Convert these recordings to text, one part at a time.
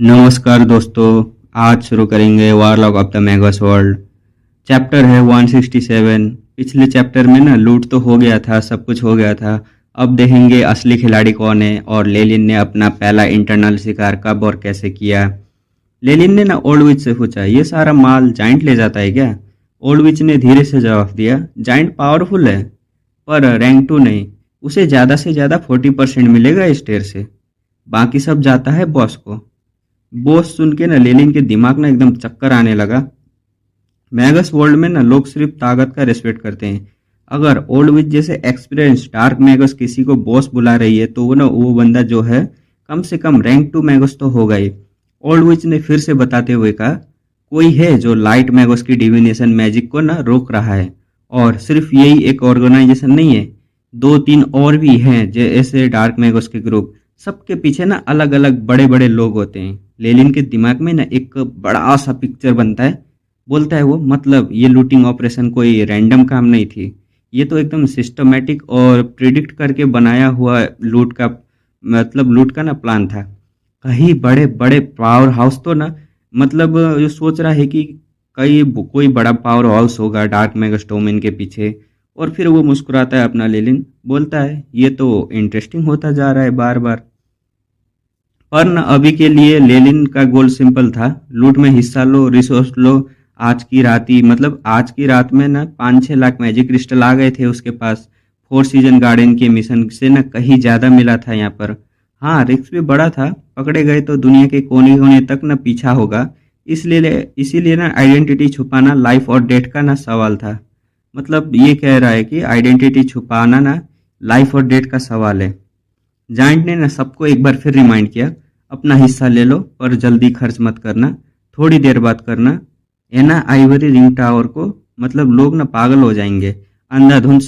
नमस्कार दोस्तों। आज शुरू करेंगे warlock of the magus world. Chapter है 167। पिछले चैप्टर में ना लूट तो हो गया था, सब कुछ हो गया था। अब देखेंगे असली खिलाड़ी कौन है और लेलिन ने अपना पहला इंटरनल शिकार कब और कैसे किया। लेलिन ने ना ओल्ड विच से पूछा, ये सारा माल जाइंट ले जाता है क्या? ओल्ड विच ने धीरे से जवाब दिया, जाइंट पावरफुल है पर रैंक 2 नहीं। उसे ज़्यादा से ज़्यादा 40% मिलेगा इस टेर से, बाकी सब जाता है बॉस को। बॉस सुन के ना लेनिन के दिमाग ना एकदम चक्कर आने लगा। मैगस वर्ल्ड में ना लोग सिर्फ ताकत का रेस्पेक्ट करते हैं। अगर ओल्ड विच जैसे एक्सपीरियंस डार्क मैगस किसी को बॉस बुला रही है तो वो बंदा जो है कम से कम रैंक 2 मैगस तो होगा ही। ओल्ड विच ने फिर से बताते हुए कहा, कोई है जो लाइट मैगस की डिविनेशन मैजिक को ना रोक रहा है, और सिर्फ यही एक ऑर्गेनाइजेशन नहीं है, 2-3 और भी हैं जैसे डार्क मैगस के ग्रुप। सबके पीछे ना अलग अलग बड़े बड़े लोग होते हैं। लेलिन के दिमाग में ना एक बड़ा सा पिक्चर बनता है। बोलता है वो, मतलब ये लूटिंग ऑपरेशन कोई रैंडम काम नहीं थी, ये तो एकदम सिस्टमेटिक और प्रिडिक्ट करके बनाया हुआ लूट का ना प्लान था। कहीं बड़े बड़े पावर हाउस तो ना, मतलब जो सोच रहा है कि कई कोई बड़ा पावर हाउस होगा डार्क मैगस डोमेन के पीछे। और फिर वो मुस्कुराता है अपना लेलिन, बोलता है ये तो इंटरेस्टिंग होता जा रहा है बार बार। पर न अभी के लिए लेलिन का गोल सिंपल था, लूट में हिस्सा लो, रिसोर्स लो। आज की रात में ना 5-6 लाख मैजिक क्रिस्टल आ गए थे उसके पास। 4 सीजन गार्डन के मिशन से ना कहीं ज़्यादा मिला था यहाँ पर। हाँ, रिस्क भी बड़ा था, पकड़े गए तो दुनिया के कोने कोने तक ना पीछा होगा। इसीलिए ना आइडेंटिटी छुपाना लाइफ और डेथ का ना सवाल था। मतलब ये कह रहा है कि आइडेंटिटी छुपाना ना लाइफ और डेथ का सवाल है। जाइंट ने ना सबको एक बार फिर रिमाइंड किया, अपना हिस्सा ले लो पर जल्दी खर्च मत करना, थोड़ी देर बाद करना। है ना आइवरी रिंग टावर को, मतलब लोग ना पागल हो जाएंगे, अंधाधुंध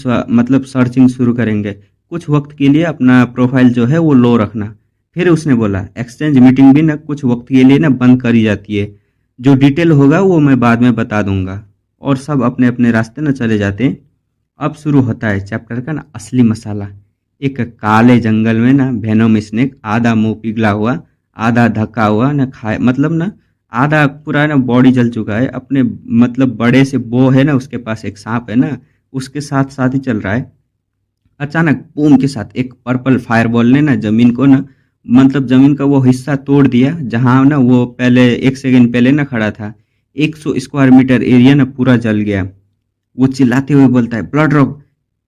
सर्चिंग शुरू करेंगे। कुछ वक्त के लिए अपना प्रोफाइल जो है वो लो रखना। फिर उसने बोला, एक्सचेंज मीटिंग भी ना कुछ वक्त के लिए ना बंद करी जाती है, जो डिटेल होगा वो मैं बाद में बता दूंगा। और सब अपने अपने रास्ते ना चले जाते हैं। अब शुरू होता है चैप्टर का ना असली मसाला। एक काले जंगल में ना वेनोम स्नेक, आधा मुंह पिघला हुआ, आधा धक्का हुआ ना खाए, मतलब ना आधा पूरा ना बॉडी जल चुका है। अपने मतलब बड़े से बो है ना, उसके पास एक सांप है ना, उसके साथ साथ ही चल रहा है। अचानक बूम के साथ एक पर्पल फायरबॉल ने ना जमीन को ना, मतलब जमीन का वो हिस्सा तोड़ दिया जहां ना वो पहले 1 सेकंड पहले ना खड़ा था। 100 स्क्वायर मीटर एरिया ना पूरा जल गया। वो चिल्लाते हुए बोलता है, ब्लड रॉक,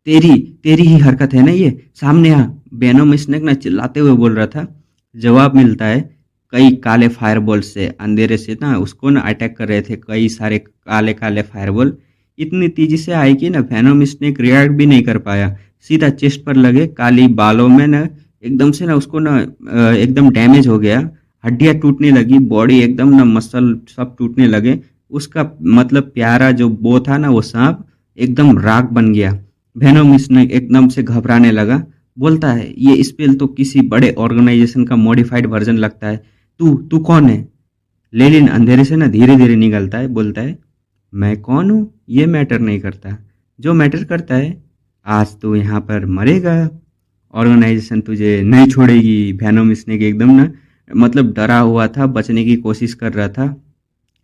तेरी तेरी ही हरकत है ना ये, सामने आ। वेनोम स्नेक ना चिल्लाते हुए बोल रहा था। जवाब मिलता है कई काले फायरबॉल से, अंधेरे से ना उसको ना अटैक कर रहे थे कई सारे काले काले फायरबॉल। इतनी तेजी से आई कि ना वेनोम स्नेक रिएक्ट भी नहीं कर पाया। सीधा चेस्ट पर लगे काली बालों में ना एकदम से ना उसको ना एकदम डैमेज हो गया। हड्डियां टूटने लगी, बॉडी एकदम ना मसल सब टूटने लगे। उसका मतलब प्यारा जो बो था ना, वो सांप एकदम राख बन गया। वेनोम स्नेक एकदम से घबराने लगा। बोलता है, ये स्पेल तो किसी बड़े ऑर्गेनाइजेशन का मॉडिफाइड वर्जन लगता है। तू तू कौन है? लेलिन अंधेरे से ना धीरे धीरे निकलता है, बोलता है, मैं कौन हूँ ये मैटर नहीं करता, जो मैटर करता है आज तू यहाँ पर मरेगा, ऑर्गेनाइजेशन तुझे नहीं छोड़ेगी। वेनोम स्नेक एकदम ना मतलब डरा हुआ था, बचने की कोशिश कर रहा था,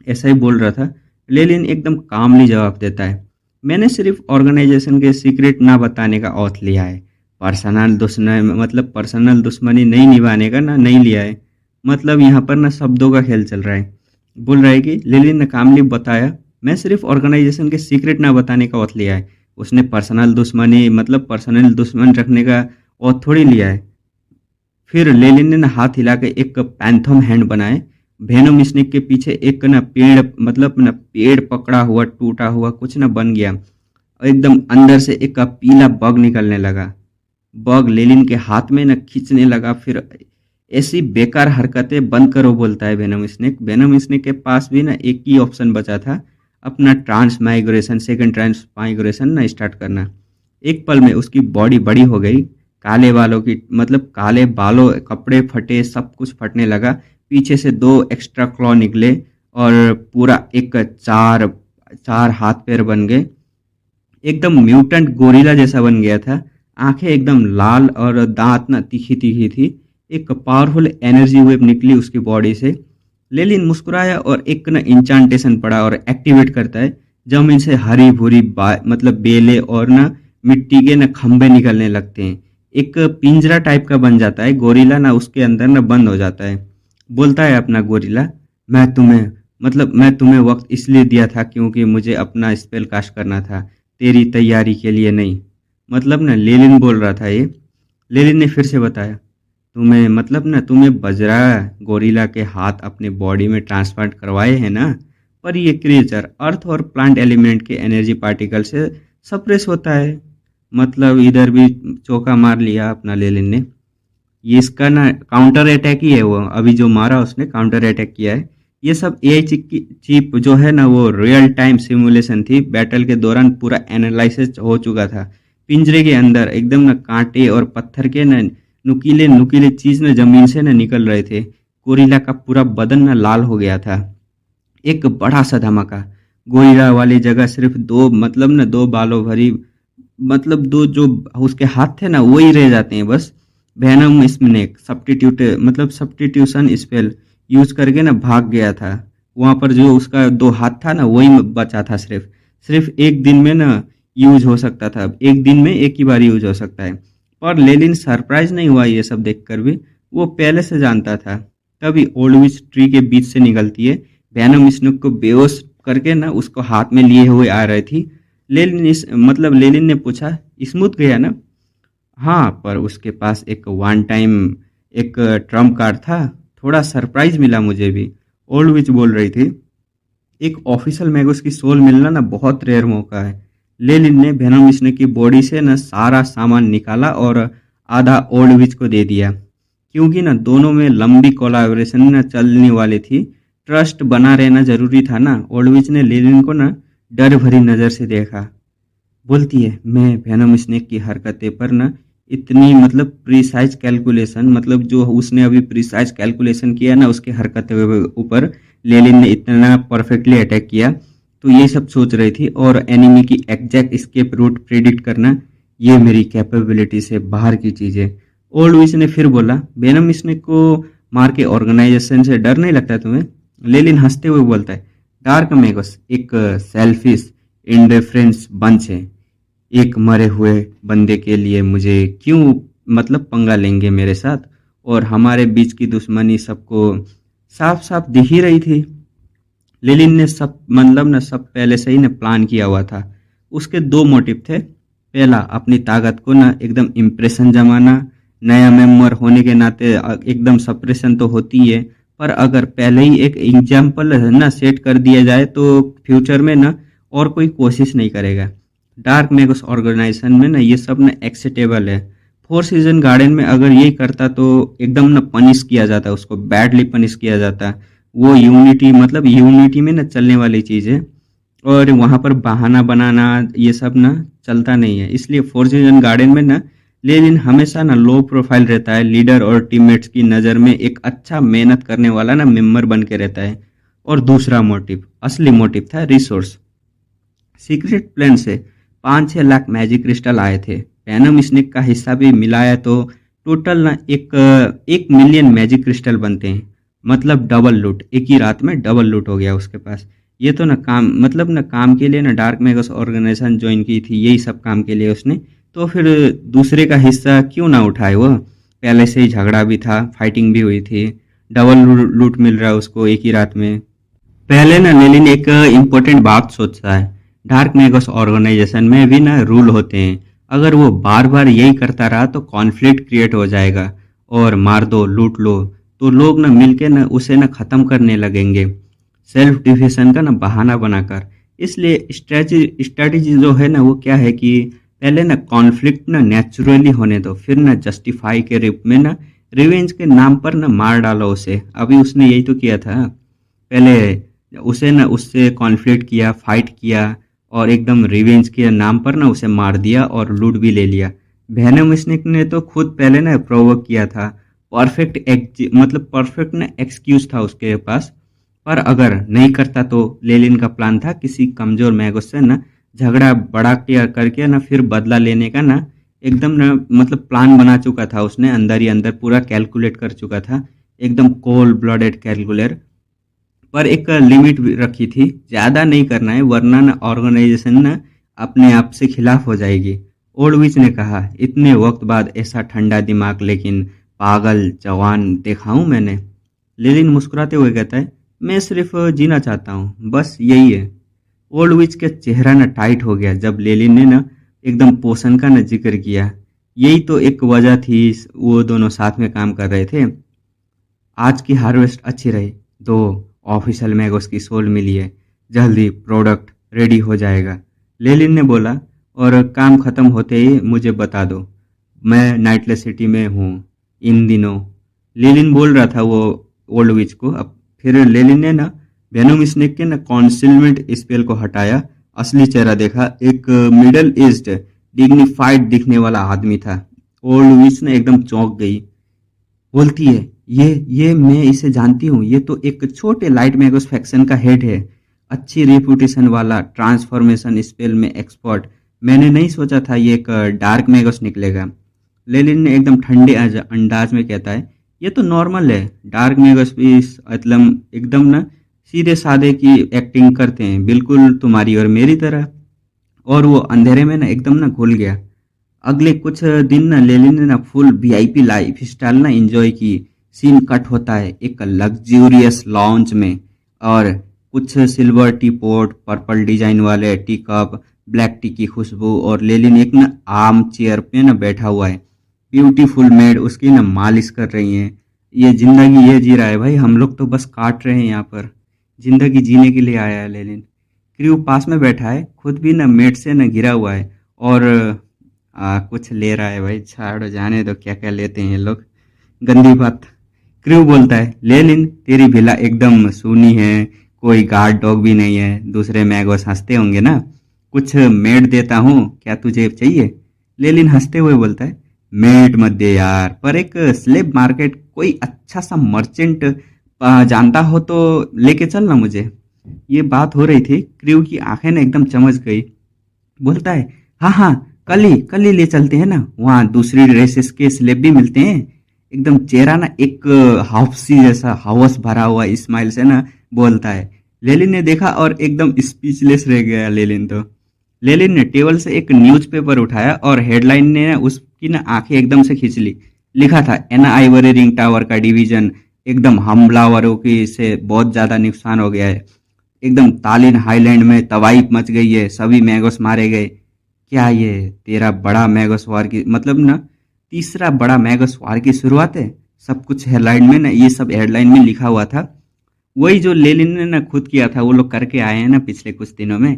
ऐसा ही बोल रहा था। लेलिन एकदम कामली जवाब देता है, मैंने सिर्फ ऑर्गेनाइजेशन के सीक्रेट ना बताने का औथ लिया है, पर्सनल दुश्मनी नहीं निभाने का ना नहीं लिया है। मतलब यहाँ पर ना शब्दों का खेल चल रहा है। बोल रहा है कि लेलिन ने कामली बताया, मैं सिर्फ ऑर्गेनाइजेशन के सीक्रेट ना बताने का औथ लिया है। उसने पर्सनल दुश्मन रखने का औथ थोड़ी लिया है। फिर लेलिन ने ना हाथ हिला के एक पैंथम हैंड बनाए। वेनोम स्नेक के पीछे एक ना पेड़ पकड़ा हुआ टूटा हुआ कुछ ना बन गया। एकदम अंदर से एक पीला बग निकलने लगा। बग लेलिन के हाथ में ना खींचने लगा। फिर ऐसी बेकार हरकतें बंद करो, बोलता है वेनोम स्नेक। वेनोम स्नेक के पास भी ना एक ही ऑप्शन बचा था, अपना सेकंड ट्रांसमाइग्रेशन ना स्टार्ट करना। एक पल में उसकी बॉडी बड़ी हो गई। काले बालों, कपड़े फटे, सब कुछ फटने लगा। पीछे से 2 एक्स्ट्रा क्लॉ निकले और पूरा एक चार हाथ पैर बन गए। एकदम म्यूटेंट गोरिल्ला जैसा बन गया था। आंखें एकदम लाल और दांत ना तीखी तीखी थी। एक पावरफुल एनर्जी वेव निकली उसकी बॉडी से। लेलिन मुस्कुराया और एक ना इंचांटेशन पड़ा और एक्टिवेट करता है। जमीन से हरी भूरी मतलब बेले और ना मिट्टी के ना खंभे निकलने लगते हैं। एक पिंजरा टाइप का बन जाता है। गोरिल्ला ना उसके अंदर ना बंद हो जाता है। बोलता है अपना गोरिल्ला, मैं तुम्हें वक्त इसलिए दिया था क्योंकि मुझे अपना स्पेल कास्ट करना था, तेरी तैयारी के लिए नहीं। मतलब ना लेलिन बोल रहा था ये। लेलिन ने फिर से बताया, तुम्हें बजरा गोरिल्ला के हाथ अपने बॉडी में ट्रांसप्लांट करवाए हैं ना, पर ये क्रिएचर अर्थ और प्लांट एलिमेंट के एनर्जी पार्टिकल से सप्रेस होता है। मतलब इधर भी चौका मार लिया अपना लेलिन ने। ये इसका ना काउंटर अटैक ही है, वो अभी जो मारा उसने काउंटर अटैक किया है। ये सब एआई चिप जो है ना वो रियल टाइम सिमुलेशन थी। बैटल के दौरान पूरा एनालिसिस हो चुका था। पिंजरे के अंदर एकदम ना कांटे और पत्थर के ना नुकीले नुकीले चीज ना जमीन से ना निकल रहे थे। गोरिल्ला का पूरा बदन ना लाल हो गया था। एक बड़ा सा धमाका। गोरिल्ला वाली जगह सिर्फ दो बालों भरी दो जो उसके हाथ थे ना वही रह जाते हैं बस। Venom snake substitution spell use करके ना भाग गया था। वहां पर जो उसका दो हाथ था ना वही बचा था। सिर्फ एक दिन में ना यूज हो सकता था। एक दिन में एक ही बार यूज हो सकता है। पर लेलिन सरप्राइज नहीं हुआ ये सब देखकर भी। वो पहले से जानता था। तभी ओल्ड विच ट्री के बीच से निकलती है। वेनम स्नेक को बेहोश करके ना उसको हाथ में लिए हुए आ रही थी। लेलिन ने पूछा, स्मूथ गया ना? हाँ, पर उसके पास एक वन टाइम एक ट्रम्प कार्ड था। थोड़ा सरप्राइज मिला मुझे भी, ओल्ड विच बोल रही थी। एक ऑफिशियल मैगोस की सोल मिलना ना बहुत रेयर मौका है। लेलिन ने वेनम स्नेक की बॉडी से ना सारा सामान निकाला और आधा ओल्ड विच को दे दिया, क्योंकि ना दोनों में लंबी कोलैबोरेशन ना चलने वाली थी। ट्रस्ट बना रहना जरूरी था ना। ओल्ड विच ने लेलिन को ना डर भरी नजर से देखा। बोलती है, मैं वेनम स्नेक की हरकतें पर ना इतनी प्रिसाइज कैलकुलेशन जो उसने अभी प्रिसाइज कैलकुलेशन किया ना उसके हरकतों के ऊपर लेलिन ने इतना परफेक्टली अटैक किया। तो ये सब सोच रही थी और एनिमी की एग्जैक्ट स्केप रूट प्रिडिक्ट करना ये मेरी कैपेबिलिटी से बाहर की चीज है। ओल्ड विच ने फिर बोला, वेनम स्नेक को मार के ऑर्गेनाइजेशन से डर नहीं लगता तुम्हें? लेलिन हंसते हुए बोलता है, डार्क मैगस एक सेल्फिश इंडिफरेंस बंच है। एक मरे हुए बंदे के लिए मुझे क्यों पंगा लेंगे मेरे साथ? और हमारे बीच की दुश्मनी सबको साफ साफ दिख ही रही थी। लेलिन ने सब सब पहले से ही ना प्लान किया हुआ था। उसके दो मोटिव थे। पहला, अपनी ताकत को ना एकदम इम्प्रेशन जमाना। नया मेंबर होने के नाते एकदम सप्रेशन तो होती है, पर अगर पहले ही एक एग्जाम्पल ना सेट कर दिया जाए तो फ्यूचर में ना और कोई कोशिश नहीं करेगा। डार्क मैगस ऑर्गेनाइजेशन में ना ये सब ना एक्सेप्टेबल है। फोर सीजन गार्डन में अगर यही करता तो एकदम ना पनिश किया जाता, उसको बैडली पनिश किया जाता। वो यूनिटी में ना चलने वाली चीज है और वहां पर बहाना बनाना ये सब ना चलता नहीं है। इसलिए फोर सीजन गार्डन में ना लेलिन हमेशा ना लो प्रोफाइल रहता है। लीडर और टीममेट्स की नज़र में एक अच्छा मेहनत करने वाला ना मेंबर बन के रहता है। और दूसरा मोटिव, असली मोटिव था रिसोर्स। सीक्रेट प्लान से 5-6 लाख मैजिक क्रिस्टल आए थे। वेनम स्नेक का हिस्सा भी मिलाया तो टोटल ना 1 मिलियन मैजिक क्रिस्टल बनते हैं। डबल लूट, एक ही रात में डबल लूट हो गया उसके पास। ये तो ना काम के लिए ना डार्क मैगस ऑर्गेनाइजेशन ज्वाइन की थी, यही सब काम के लिए उसने। तो फिर दूसरे का हिस्सा क्यों ना उठाए? वो पहले से ही झगड़ा भी था, फाइटिंग भी हुई थी, डबल लूट मिल रहा है उसको एक ही रात में। पहले ना लेलिन एक इम्पोर्टेंट बात सोचता है। डार्क मैगस ऑर्गेनाइजेशन में भी ना रूल होते हैं। अगर वो बार बार यही करता रहा तो कॉन्फ्लिक्ट क्रिएट हो जाएगा और मार दो लूट लो तो लोग ना मिलके ना उसे ना खत्म करने लगेंगे, सेल्फ डिफेंस का ना बहाना बनाकर। इसलिए स्ट्रेटेजी जो है ना वो क्या है कि पहले ना कॉन्फ्लिक्ट ना नेचुरली होने दो, फिर ना जस्टिफाई के रूप में ना रिवेंज के नाम पर ना मार डालो उसे। अभी उसने यही तो किया था। पहले उसे ना उससे कॉन्फ्लिक्ट किया, फाइट किया और एकदम रिवेंज के नाम पर ना उसे मार दिया और लूट भी ले लिया। वेनम स्नेक ने तो खुद पहले ना प्रोवोक किया था। परफेक्ट ना एक्सक्यूज था उसके पास। पर अगर नहीं करता तो लेलिन का प्लान था किसी कमजोर मैगस से ना झगड़ा बड़ा किया करके ना फिर बदला लेने का ना एकदम ना प्लान बना चुका था उसने। अंदर ही अंदर पूरा कैलकुलेट कर चुका था, एकदम कोल्ड ब्लडेड कैलकुलेटर। पर एक लिमिट भी रखी थी, ज़्यादा नहीं करना है वरना ना ऑर्गेनाइजेशन ना अपने आप से खिलाफ हो जाएगी। ओल्डविच ने कहा, इतने वक्त बाद ऐसा ठंडा दिमाग लेकिन पागल जवान देखा हूं मैंने। लेलिन मुस्कुराते हुए कहता है, मैं सिर्फ जीना चाहता हूँ, बस यही है। ओल्डविच का चेहरा ना टाइट हो गया जब लेलिन ने ना एकदम पोषण का ना जिक्र किया। यही तो एक वजह थी वो दोनों साथ में काम कर रहे थे। आज की हार्वेस्ट अच्छी रही, दो ऑफिशियल मैगोस की सोल मिली है, जल्दी प्रोडक्ट रेडी हो जाएगा। लेलिन ने बोला, और काम खत्म होते ही मुझे बता दो, मैं नाइटलेस सिटी में हूँ इन दिनों। लेलिन बोल रहा था वो ओल्ड विच को। अब फिर लेलिन ने ना वेनोम स्नेक के ना कॉन्सिलमेंट स्पेल को हटाया, असली चेहरा देखा। एक मिडल एज्ड डिग्निफाइड दिखने वाला आदमी था। ओल्ड विच ने एकदम चौंक गई। बोलती है, ये मैं इसे जानती हूँ, ये तो एक छोटे लाइट मैगोस फैक्शन का हेड है, अच्छी रेपुटेशन वाला, ट्रांसफॉर्मेशन स्पेल में एक्सपर्ट। मैंने नहीं सोचा था ये एक डार्क मैगोस निकलेगा। लेलिन ने एकदम ठंडे अंदाज में कहता है, ये तो नॉर्मल है, डार्क मैगोस भी मतलब एकदम ना सीधे सादे की एक्टिंग करते हैं, बिल्कुल तुम्हारी और मेरी तरह। और वो अंधेरे में ना एकदम ना घुल गया। अगले कुछ दिन ना लेलिन ने ना फुल वीआईपी लाइफ स्टाइल ना एंजॉय की। सीन कट होता है एक लग्जूरियस लॉन्च में, और कुछ silver tea pot, purple design वाले टी कप, ब्लैक टी की खुशबू, और लेलिन एक ना आर्म चेयर पे ना बैठा हुआ है। ब्यूटीफुल मेड उसकी ना मालिश कर रही हैं। ये जिंदगी ये जी रहा है भाई, हम लोग तो बस काट रहे हैं यहाँ पर। जिंदगी जीने के लिए आया है लेलिन। क्रू पास में बैठा है, खुद भी ना मेट से ना घिरा हुआ है, और कुछ ले रहा है भाई। छाड़ो, जाने दो क्या क्या लेते हैं ये लोग, गंदी बात। क्रू बोलता है, लेलिन तेरी भिला एकदम सूनी है, कोई गार्ड डॉग भी नहीं है। दूसरे मैगोस हंसते होंगे ना, कुछ मेड देता हूँ, क्या तुझे चाहिए? लेलिन हंसते हुए बोलता है, मेड मत दे यार, पर एक स्लेब मार्केट कोई अच्छा सा मर्चेंट जानता हो तो लेके चल ना मुझे। ये बात हो रही थी, क्रू की आंखें ना एकदम चमक गई। बोलता है, हाँ हाँ, कल ही ले चलते हैं ना, वहाँ दूसरी ड्रेसेस के स्लेब भी मिलते हैं। एकदम चेहरा ना एक हाउसी जैसा हवस भरा हुआ स्माइल से ना बोलता है। लेलिन ने देखा और एकदम स्पीचलेस रह गया लेलिन तो। लेलिन ने टेबल से एक न्यूज़पेपर उठाया और हेडलाइन ने उसकी ना आंखें एकदम से खींच ली। लिखा था, एना आइवरी रिंग टावर का डिवीजन एकदम हमलावरों की से बहुत ज्यादा नुकसान हो गया है। एकदम तालिन हाईलैंड में तबाही मच गई है, सभी मैगोस मारे गए। क्या ये तेरा बड़ा मैगोस वार की मतलब ना तीसरा बड़ा मैगोस वार की शुरुआत है? सब कुछ हेडलाइन में ना, ये सब हेडलाइन में लिखा हुआ था। वही जो लेलिन ने ना खुद किया था, वो लोग करके आए हैं ना पिछले कुछ दिनों में।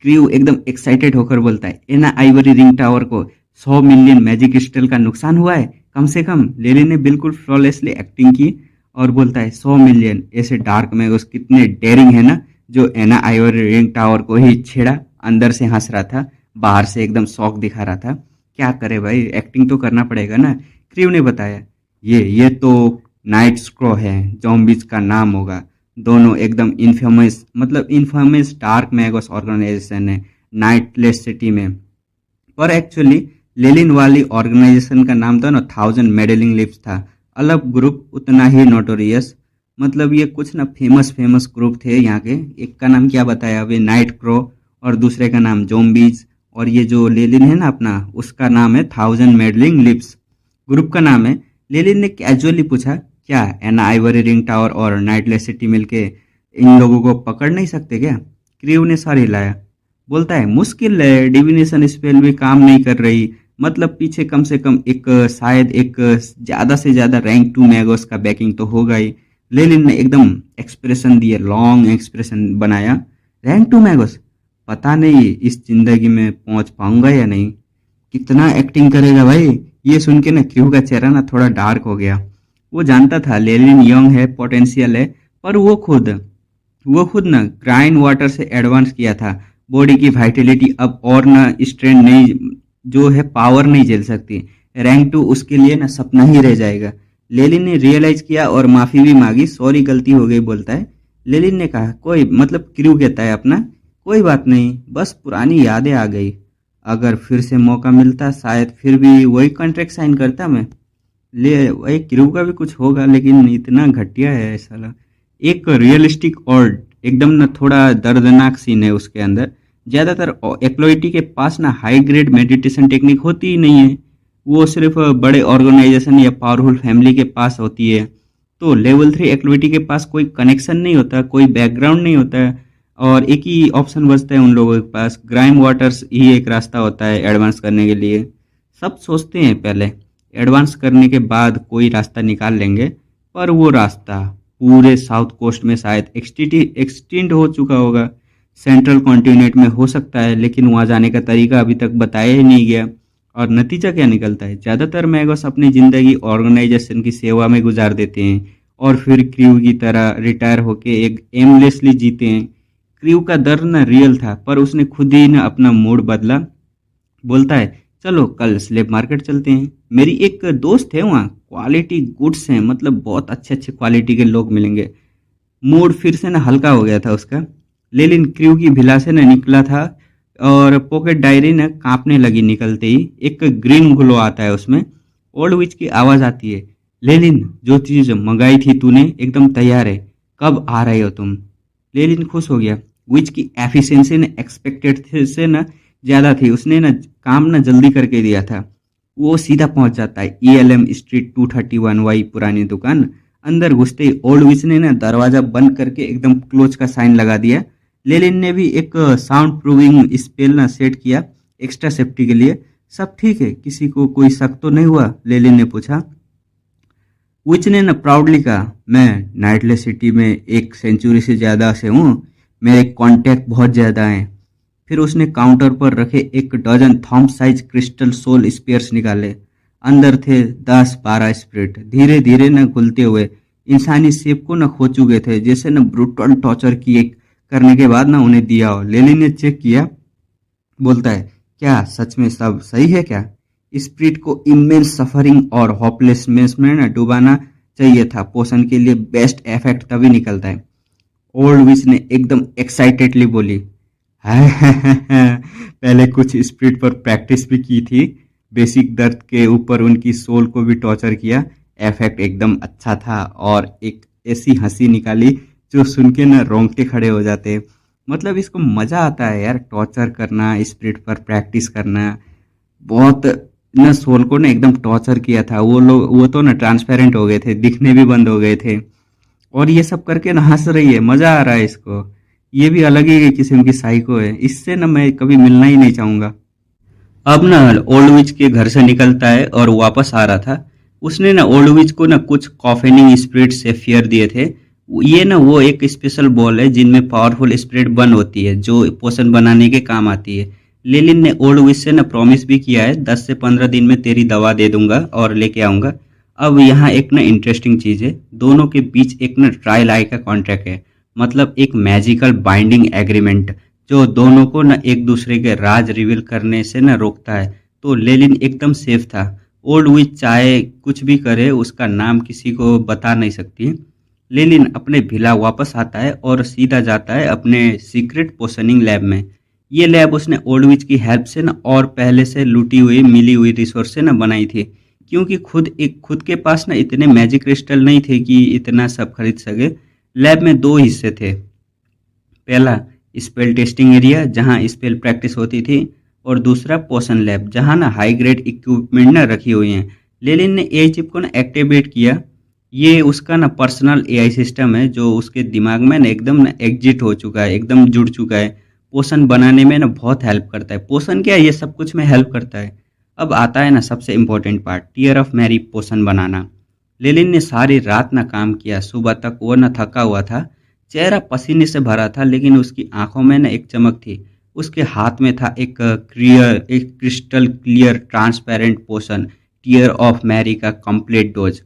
क्रू एकदम एक्साइटेड होकर बोलता है, एना आइवरी रिंग टावर को 100 मिलियन मैजिक क्रिस्टल का नुकसान हुआ है कम से कम। लेलिन ने बिल्कुल फ्लॉलेसली एक्टिंग की और बोलता है, 100 मिलियन, ऐसे डार्क मैगोस कितने डेयरिंग है ना, जो एना आइवरी रिंग टावर को ही छेड़ा। अंदर से हंस रहा था, बाहर से एकदम शौक दिखा रहा था। क्या करे भाई, एक्टिंग तो करना पड़ेगा ना। क्रू ने बताया, ये तो नाइट स्क्रो है, जॉम्बीज का नाम होगा। दोनों एकदम इन्फेमस डार्क मैगोस ऑर्गेनाइजेशन है नाइटलेस सिटी में। पर एक्चुअली लेलिन वाली ऑर्गेनाइजेशन का नाम तो ना 1000 मेडलिंग लिप्स था। अलग ग्रुप उतना ही नोटोरियस, मतलब ये कुछ ना फेमस ग्रुप थे यहाँ के। एक का नाम क्या बताया अभी, नाइट क्रो, और दूसरे का नाम जोम्बीज, और ये जो लेलिन है ना अपना, उसका नाम है 1000 मेडलिंग लिप्स, ग्रुप का नाम है। लेलिन ने कैजुअली पूछा, क्या एना आइवरी रिंग टावर और नाइटलेस सिटी मिलके इन लोगों को पकड़ नहीं सकते क्या? क्रू ने सर हिलाया। बोलता है, मुश्किल है, डिविनेशन स्पेल भी काम नहीं कर रही, मतलब पीछे कम से कम एक शायद एक ज्यादा से ज्यादा रैंक 2 मैगोस का बैकिंग तो होगा ही। लेलिन ने एकदम एक्सप्रेशन दिए, लॉन्ग एक्सप्रेशन बनाया। रैंक 2 मैगोस, पता नहीं इस जिंदगी में पहुंच पाऊंगा या नहीं। कितना एक्टिंग करेगा भाई। ये सुन के ना क्रू का चेहरा ना थोड़ा डार्क हो गया। वो जानता था लेलिन यंग है, पोटेंशियल है, पर वो खुद ना ग्राइंड वाटर से एडवांस किया था। बॉडी की वाइटलिटी अब और ना स्ट्रेंथ नहीं, जो है पावर नहीं झेल सकती। रैंक 2 उसके लिए ना सपना ही रह जाएगा। लेलिन ने रियलाइज किया और माफी भी मांगी, सॉरी गलती हो गई बोलता है। लेलिन ने कहा, कोई मतलब क्रू कहता है अपना, कोई बात नहीं, बस पुरानी यादें आ गई। अगर फिर से मौका मिलता शायद फिर भी वही कॉन्ट्रैक्ट साइन करता मैं। ले वही क्रू का भी कुछ होगा, लेकिन इतना घटिया है साला। एक रियलिस्टिक और एकदम ना थोड़ा दर्दनाक सीन है उसके अंदर। ज़्यादातर एक्लोइटी के पास ना हाई ग्रेड मेडिटेशन टेक्निक होती ही नहीं है, वो सिर्फ बड़े ऑर्गेनाइजेशन या पावरफुल फैमिली के पास होती है। तो लेवल 3 एक्टिविटी के पास कोई कनेक्शन नहीं होता, कोई बैकग्राउंड नहीं होता है, और एक ही ऑप्शन बचता है उन लोगों के पास, ग्राइम वाटर्स ही एक रास्ता होता है एडवांस करने के लिए। सब सोचते हैं पहले एडवांस करने के बाद कोई रास्ता निकाल लेंगे, पर वो रास्ता पूरे साउथ कोस्ट में शायद एक्सटिंड हो चुका होगा। सेंट्रल कॉन्टिनेंट में हो सकता है, लेकिन वहाँ जाने का तरीका अभी तक बताया ही नहीं गया। और नतीजा क्या निकलता है, ज़्यादातर मैगोस अपनी ज़िंदगी ऑर्गेनाइजेशन की सेवा में गुजार देते हैं और फिर क्रू की तरह रिटायर होके एक एमलेसली जीते हैं। क्रू का दर्द ना रियल था, पर उसने खुद ही ना अपना मूड बदला। बोलता है चलो कल स्लेब मार्केट चलते हैं, मेरी एक दोस्त है वहाँ, क्वालिटी गुड्स हैं, मतलब बहुत अच्छे अच्छे क्वालिटी के लोग मिलेंगे। मूड फिर से ना हल्का हो गया था उसका। लेकिन क्रू की भिला से ना निकला था और पॉकेट डायरी ना कांपने लगी निकलते ही। एक ग्रीन ग्लो आता है उसमें, ओल्ड विच की आवाज़ आती है, लेलिन जो चीज़ मंगाई थी तूने एकदम तैयार है, कब आ रहे हो तुम। लेलिन खुश हो गया, विच की एफिशिएंसी ने एक्सपेक्टेड से ना ज़्यादा थी, उसने ना काम ना जल्दी करके दिया था। वो सीधा पहुंच जाता है ELM स्ट्रीट 231 पुरानी दुकान। अंदर घुसते ही ओल्ड विच ने ना दरवाज़ा बंद करके एकदम क्लोज का साइन लगा दिया। लेलिन ने भी एक साउंड प्रूविंग स्पेल ना सेट किया एक्स्ट्रा सेफ्टी के लिए। सब ठीक है, किसी को कोई शक तो नहीं हुआ, लेलिन ने पूछा। विच ने ना प्राउडली कहा, मैं नाइटलेस सिटी में 1 सेंचुरी से ज़्यादा से हूँ, मेरे कॉन्टैक्ट बहुत ज़्यादा हैं। फिर उसने काउंटर पर रखे 1 dozen thumbs size crystal soul spheres निकाले। अंदर थे 10-12 स्पिरिट, धीरे धीरे न घुलते हुए इंसानी शेप को न खो चुके थे, जैसे न ब्रूटल टॉर्चर किए करने के बाद ना उन्हें दिया हो। लेली ने चेक किया, बोलता है क्या सच में सब सही है क्या। स्पिरिट को इमेंस सफरिंग और होपलेसनेस में न डुबाना चाहिए था, पोषण के लिए बेस्ट इफेक्ट तभी निकलता है। ओल्ड विच ने एकदम एक्साइटेडली बोली, पहले कुछ स्पिरिट पर प्रैक्टिस भी की थी, बेसिक दर्द के ऊपर उनकी सोल को भी टॉर्चर किया, इफेक्ट एकदम अच्छा था। और एक ऐसी हंसी निकाली जो सुन के ना रोंगटे खड़े हो जाते। मतलब इसको मज़ा आता है यार, टॉर्चर करना, स्पिरिट पर प्रैक्टिस करना। बहुत ना सोल को ना एकदम टॉर्चर किया था वो लोग, वो तो ना ट्रांसपेरेंट हो गए थे, दिखने भी बंद हो गए थे, और ये सब करके ना हंस रही है, मज़ा आ रहा है इसको। ये भी अलग ही किस्म की साइको है, इससे ना मैं कभी मिलना ही नहीं चाहूँगा। अब ना ओल्ड विच के घर से निकलता है और वापस आ रहा था। उसने ना ओल्ड विच को ना कुछ कॉफेनिंग स्पिरिट से फेयर दिए थे। ये ना वो एक स्पेशल बॉल है जिनमें पावरफुल स्पिरिट बन होती है जो पोशन बनाने के काम आती है। लेलिन ने ओल्ड विच से ना प्रॉमिस भी किया है, 10 से 15 दिन में तेरी दवा दे दूंगा और लेके आऊंगा। अब यहाँ एक ना इंटरेस्टिंग चीज़ है, दोनों के बीच एक ना ट्रायल आई का कॉन्ट्रैक्ट है, मतलब एक मैजिकल बाइंडिंग एग्रीमेंट जो दोनों को न एक दूसरे के राज रिवील करने से न रोकता है। तो लेलिन एकदम सेफ था। ओल्ड विच चाहे कुछ भी करे, उसका नाम किसी को बता नहीं सकती। लेलिन अपने भिला वापस आता है और सीधा जाता है अपने सीक्रेट पोशनिंग लैब में। ये लैब उसने ओल्ड विच की हेल्प से न और पहले से लूटी हुई मिली हुई रिसोर्स से न बनाई थी, क्योंकि खुद के पास न इतने मैजिक क्रिस्टल नहीं थे कि इतना सब खरीद सके। लैब में 2 हिस्से थे, पहला स्पेल टेस्टिंग एरिया जहां स्पेल प्रैक्टिस होती थी, और दूसरा पोशन लैब जहां ना हाई ग्रेड इक्विपमेंट ना रखी हुई हैं। लेलिन ने एआई चिप को ना एक्टिवेट किया। ये उसका ना पर्सनल एआई सिस्टम है जो उसके दिमाग में ना एकदम ना एग्जिट हो चुका है, एकदम जुड़ चुका है। पोशन बनाने में ना बहुत हेल्प करता है। पोशन क्या है, ये सब कुछ में हेल्प करता है। अब आता है ना सबसे important part, tear of Mary potion बनाना। लेलिन ने सारी रात ना काम किया, सुबह तक वो ना थका हुआ था, चेहरा पसीने से भरा था, लेकिन उसकी आंखों में ना एक चमक थी। उसके हाथ में था एक crystal clear transparent potion, tear of Mary का कंप्लीट डोज।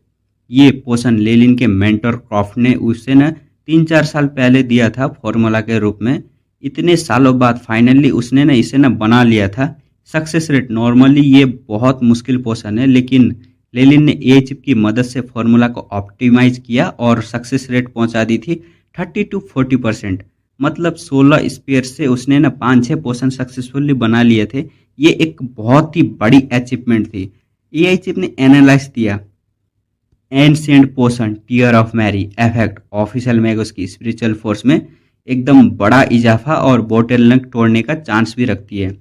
ये पोशन लेलिन के मेंटर क्रॉफ्ट ने उसे ना 3-4 साल पहले दिया था फॉर्मूला के रूप में। इतने सालों बाद फाइनली उसने ना इसे ना बना लिया था। सक्सेस रेट, नॉर्मली ये बहुत मुश्किल पोशन है, लेकिन लेलिन ने ए चिप की मदद से फॉर्मूला को ऑप्टिमाइज किया और सक्सेस रेट पहुंचा दी थी 30-40%। मतलब 16 स्पेयर से उसने ना 5-6 पोशन सक्सेसफुली बना लिए थे। ये एक बहुत ही बड़ी अचीवमेंट थी। एआई चिप ने ancient potion tear of Mary effect official magos की स्पिरिचुअल फोर्स में एकदम बड़ा इजाफा और बोटलनेक तोड़ने का चांस भी रखती है।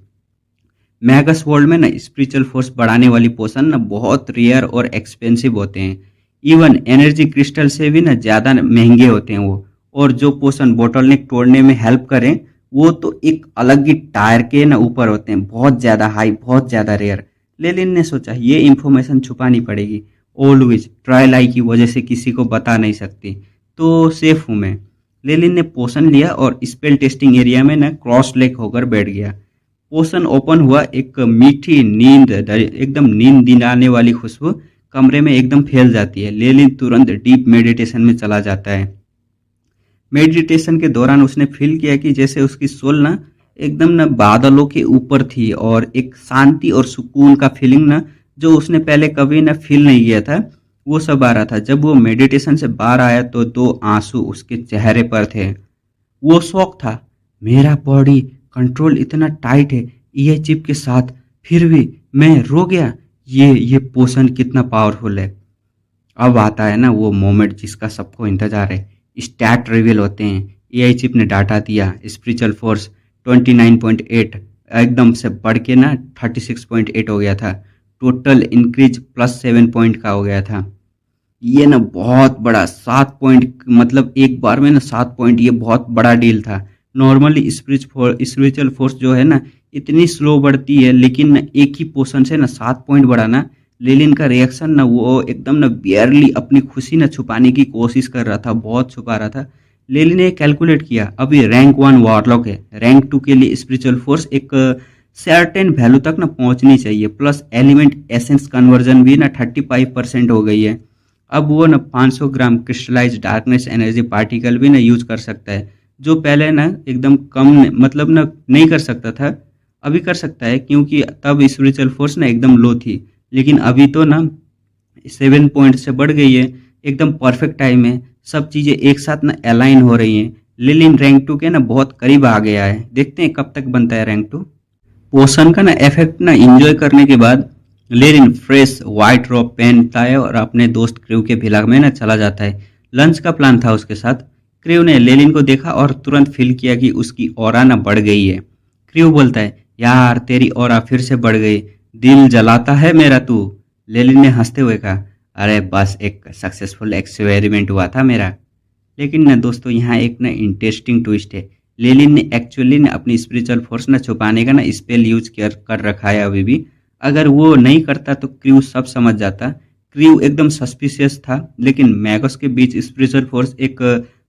मैगस वर्ल्ड में ना स्पिरिचुअल फोर्स बढ़ाने वाली पोशन ना बहुत रेयर और एक्सपेंसिव होते हैं। इवन एनर्जी क्रिस्टल से भी ना ज़्यादा महंगे होते हैं वो। और जो पोशन बोटलनेक तोड़ने में हेल्प करें वो तो एक अलग ही टायर के ना ऊपर होते हैं, बहुत ज़्यादा हाई, बहुत ज़्यादा रेयर। लेलिन ने सोचा ये इन्फॉर्मेशन छुपानी पड़ेगी, ऑलवेज ट्रायल आई की वजह से किसी को बता नहीं सकती, तो सेफ हूँ मैं। लेलिन ने पोशन लिया और स्पेल टेस्टिंग एरिया में ना क्रॉस लेग होकर बैठ गया। पोशन ओपन हुआ, एक मीठी नींद, एकदम नींद दिलाने वाली खुशबू कमरे में एकदम फैल जाती है। लेलिन तुरंत डीप मेडिटेशन में चला जाता है। मेडिटेशन के दौरान उसने फील किया कि जैसे उसकी सोल ना एकदम ना बादलों के ऊपर थी और एक शांति और सुकून का फीलिंग ना जो उसने पहले कभी ना फील नहीं किया था वो सब आ रहा था। जब वो मेडिटेशन से बाहर आया तो 2 आंसू उसके चेहरे पर थे। वो शौक था, मेरा बॉडी कंट्रोल इतना टाइट है ये चिप के साथ, फिर भी मैं रो गया। ये पोषण कितना पावरफुल है। अब आता है ना वो मोमेंट जिसका सबको इंतजार है। स्टैट रिवील होते हैं। एआई चिप ने डाटा दिया, स्पिरिचुअल फोर्स 29.8 एकदम से बढ़ के ना 36.8 हो गया था। टोटल इंक्रीज +7 पॉइंट का हो गया था। ये ना बहुत बड़ा 7 पॉइंट, मतलब एक बार में ना 7 पॉइंट, ये बहुत बड़ा डील था। नॉर्मली स्पिरिचुअल फोर्स जो है ना इतनी स्लो बढ़ती है, लेकिन ना एक ही पोर्शन से ना 7 पॉइंट बढ़ाना, लेलिन का रिएक्शन ना वो एकदम ना बियरली अपनी खुशी ना छुपाने की कोशिश कर रहा था, बहुत छुपा रहा था। लेलिन ने कैलकुलेट किया, अभी रैंक 1 वॉरलॉक है, रैंक 2 के लिए स्पिरिचुअल फोर्स एक सर्टेन वैल्यू तक ना पहुंचनी चाहिए, प्लस एलिमेंट एसेंस कन्वर्जन भी ना 35% हो गई है। अब वो ना 500 ग्राम क्रिस्टलाइज डार्कनेस एनर्जी पार्टिकल भी ना यूज कर सकता है, जो पहले ना एकदम कम, मतलब ना नहीं कर सकता था, अभी कर सकता है क्योंकि तब स्पिरिचुअल फोर्स ना एकदम लो थी। लेकिन अभी तो ना 7 पॉइंट से बढ़ गई है, एकदम परफेक्ट टाइम है, सब चीज़ें एक साथ ना अलाइन हो रही हैं। लेलिन रैंक 2 के ना बहुत करीब आ गया है, देखते हैं कब तक बनता है रैंक 2। पोषण का ना इफेक्ट ना एंजॉय करने के बाद लेनिन फ्रेश व्हाइट रोब पहनता है और अपने दोस्त क्रू के भिला में ना चला जाता है। लंच का प्लान था उसके साथ। क्रू ने लेनिन को देखा और तुरंत फील किया कि उसकी ऑरा ना बढ़ गई है। क्रू बोलता है, यार तेरी ऑरा फिर से बढ़ गई, दिल जलाता है मेरा तू। लेनिन ने हंसते हुए कहा, अरे बस एक सक्सेसफुल एक्सपेरिमेंट हुआ था मेरा। लेकिन ना दोस्तों यहाँ एक ना इंटरेस्टिंग ट्विस्ट है। लेनिन ने एक्चुअली ना अपनी स्पिरिचुअल फोर्स ना छुपाने का ना स्पेल यूज कर रखा है अभी भी। अगर वो नहीं करता तो क्रू सब समझ जाता। क्रू एकदम सस्पिशियस था, लेकिन मैगस के बीच स्पिरिचुअल फोर्स एक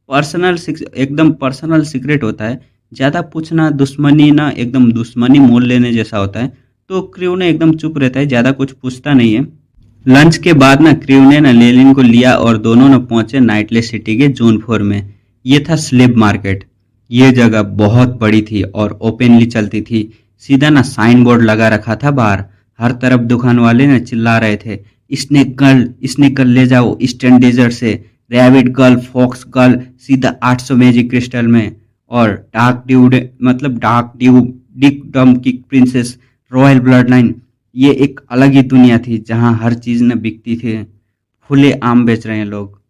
एकदम पर्सनल सीक्रेट होता है। ज़्यादा पूछना दुश्मनी ना एकदम दुश्मनी मोल लेने जैसा होता है, तो क्रू ने एकदम चुप रहता है, ज़्यादा कुछ पूछता नहीं है। लंच के बाद ना क्रू ने ना लेनिन को लिया और दोनों ना पहुंचे नाइटलेस सिटी के जोन 4 में। ये था स्लेब मार्केट। ये जगह बहुत बड़ी थी और ओपनली चलती थी। सीधा ना साइन बोर्ड लगा रखा था बाहर। हर तरफ दुकान वाले ना चिल्ला रहे थे, स्नेक गर्ल ले जाओ ईस्टर्न डेजर्ट से, रैबिट गर्ल, फॉक्स गर्ल सीधा 800 मैजिक क्रिस्टल में, और डार्क ड्यू डिक डम की प्रिंसेस, रॉयल ब्लड लाइन। ये एक अलग ही दुनिया थी जहां हर चीज न बिकती थी। खुले आम बेच रहे हैं लोग।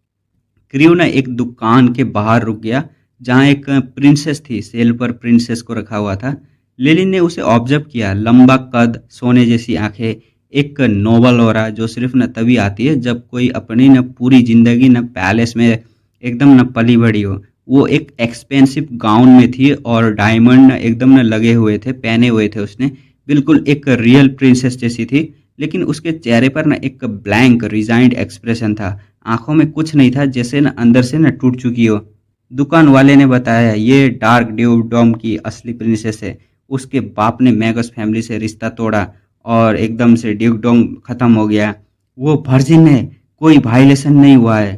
क्रू ना एक दुकान के बाहर रुक गया जहां एक प्रिंसेस थी, सेल पर प्रिंसेस को रखा हुआ था। लेनिन ने उसे ऑब्जर्व किया, लंबा कद, सोने जैसी आंखें, एक नोबल ऑरा जो सिर्फ न तभी आती है जब कोई अपनी न पूरी जिंदगी न पैलेस में एकदम न पली बड़ी हो। वो एक एक्सपेंसिव गाउन में थी और डायमंड न एकदम न लगे हुए थे, पहने हुए थे उसने, बिल्कुल एक रियल प्रिंसेस जैसी थी। लेकिन उसके चेहरे पर न एक ब्लैंक रिजाइंड एक्सप्रेशन था, आंखों में कुछ नहीं था, जैसे न अंदर से न टूट चुकी हो। दुकान वाले ने बताया, ये डार्क ड्यू डॉम की असली प्रिंसेस है। उसके बाप ने मैगस फैमिली से रिश्ता तोड़ा और एकदम से ड्यूकडोम खत्म हो गया। वो वर्जिन है, कोई वायलेशन नहीं हुआ है।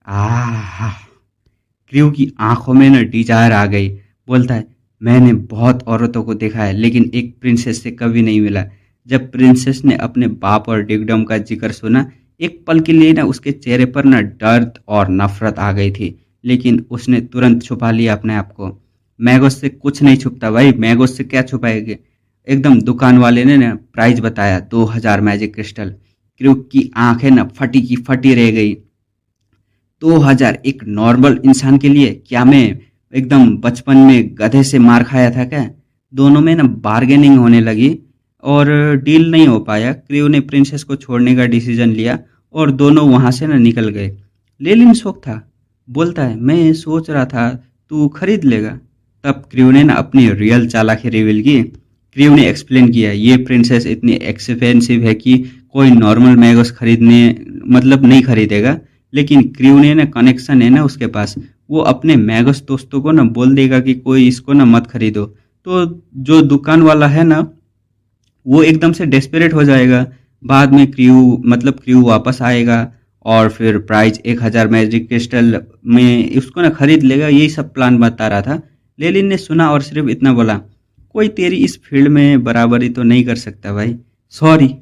आह, क्रू की आंखों में न डिजायर आ गई। बोलता है, मैंने बहुत औरतों को देखा है लेकिन एक प्रिंसेस से कभी नहीं मिला। जब प्रिंसेस ने अपने बाप और ड्यूकडोम का जिक्र सुना, एक पल के लिए ना उसके चेहरे पर न दर्द और नफरत आ गई थी, लेकिन उसने तुरंत छुपा लिया अपने आप को। मैगोस से कुछ नहीं छुपता भाई, मैगोस से क्या छुपाएंगे। एकदम दुकान वाले ने ना प्राइस बताया, 2000 मैजिक क्रिस्टल। क्रू की आंखें ना फटी की फटी रह गई। 2000 एक नॉर्मल इंसान के लिए? क्या मैं एकदम बचपन में गधे से मार खाया था क्या? दोनों में ना बार्गेनिंग होने लगी और डील नहीं हो पाया। क्रू ने प्रिंसेस को छोड़ने का डिसीजन लिया और दोनों वहां से ना निकल गए। लेलिन शौक था, बोलता है मैं सोच रहा था तू खरीद लेगा। तब क्रू ने ना अपनी रियल चालाकी रिवील की। क्रू ने एक्सप्लेन किया ये प्रिंसेस इतनी एक्सपेंसिव है कि कोई नॉर्मल मैगोस खरीदने मतलब नहीं खरीदेगा, लेकिन क्रू ने ना कनेक्शन है ना उसके पास, वो अपने मैगस दोस्तों को ना बोल देगा कि कोई इसको ना मत खरीदो। तो जो दुकान वाला है ना वो एकदम से डेस्परेट हो जाएगा। बाद में क्रू वापस आएगा और फिर प्राइस 1000 मैजिक क्रिस्टल में उसको ना खरीद लेगा। यही सब प्लान बता रहा था। लेलिन ने सुना और सिर्फ इतना बोला, कोई तेरी इस फील्ड में बराबरी तो नहीं कर सकता भाई, सॉरी।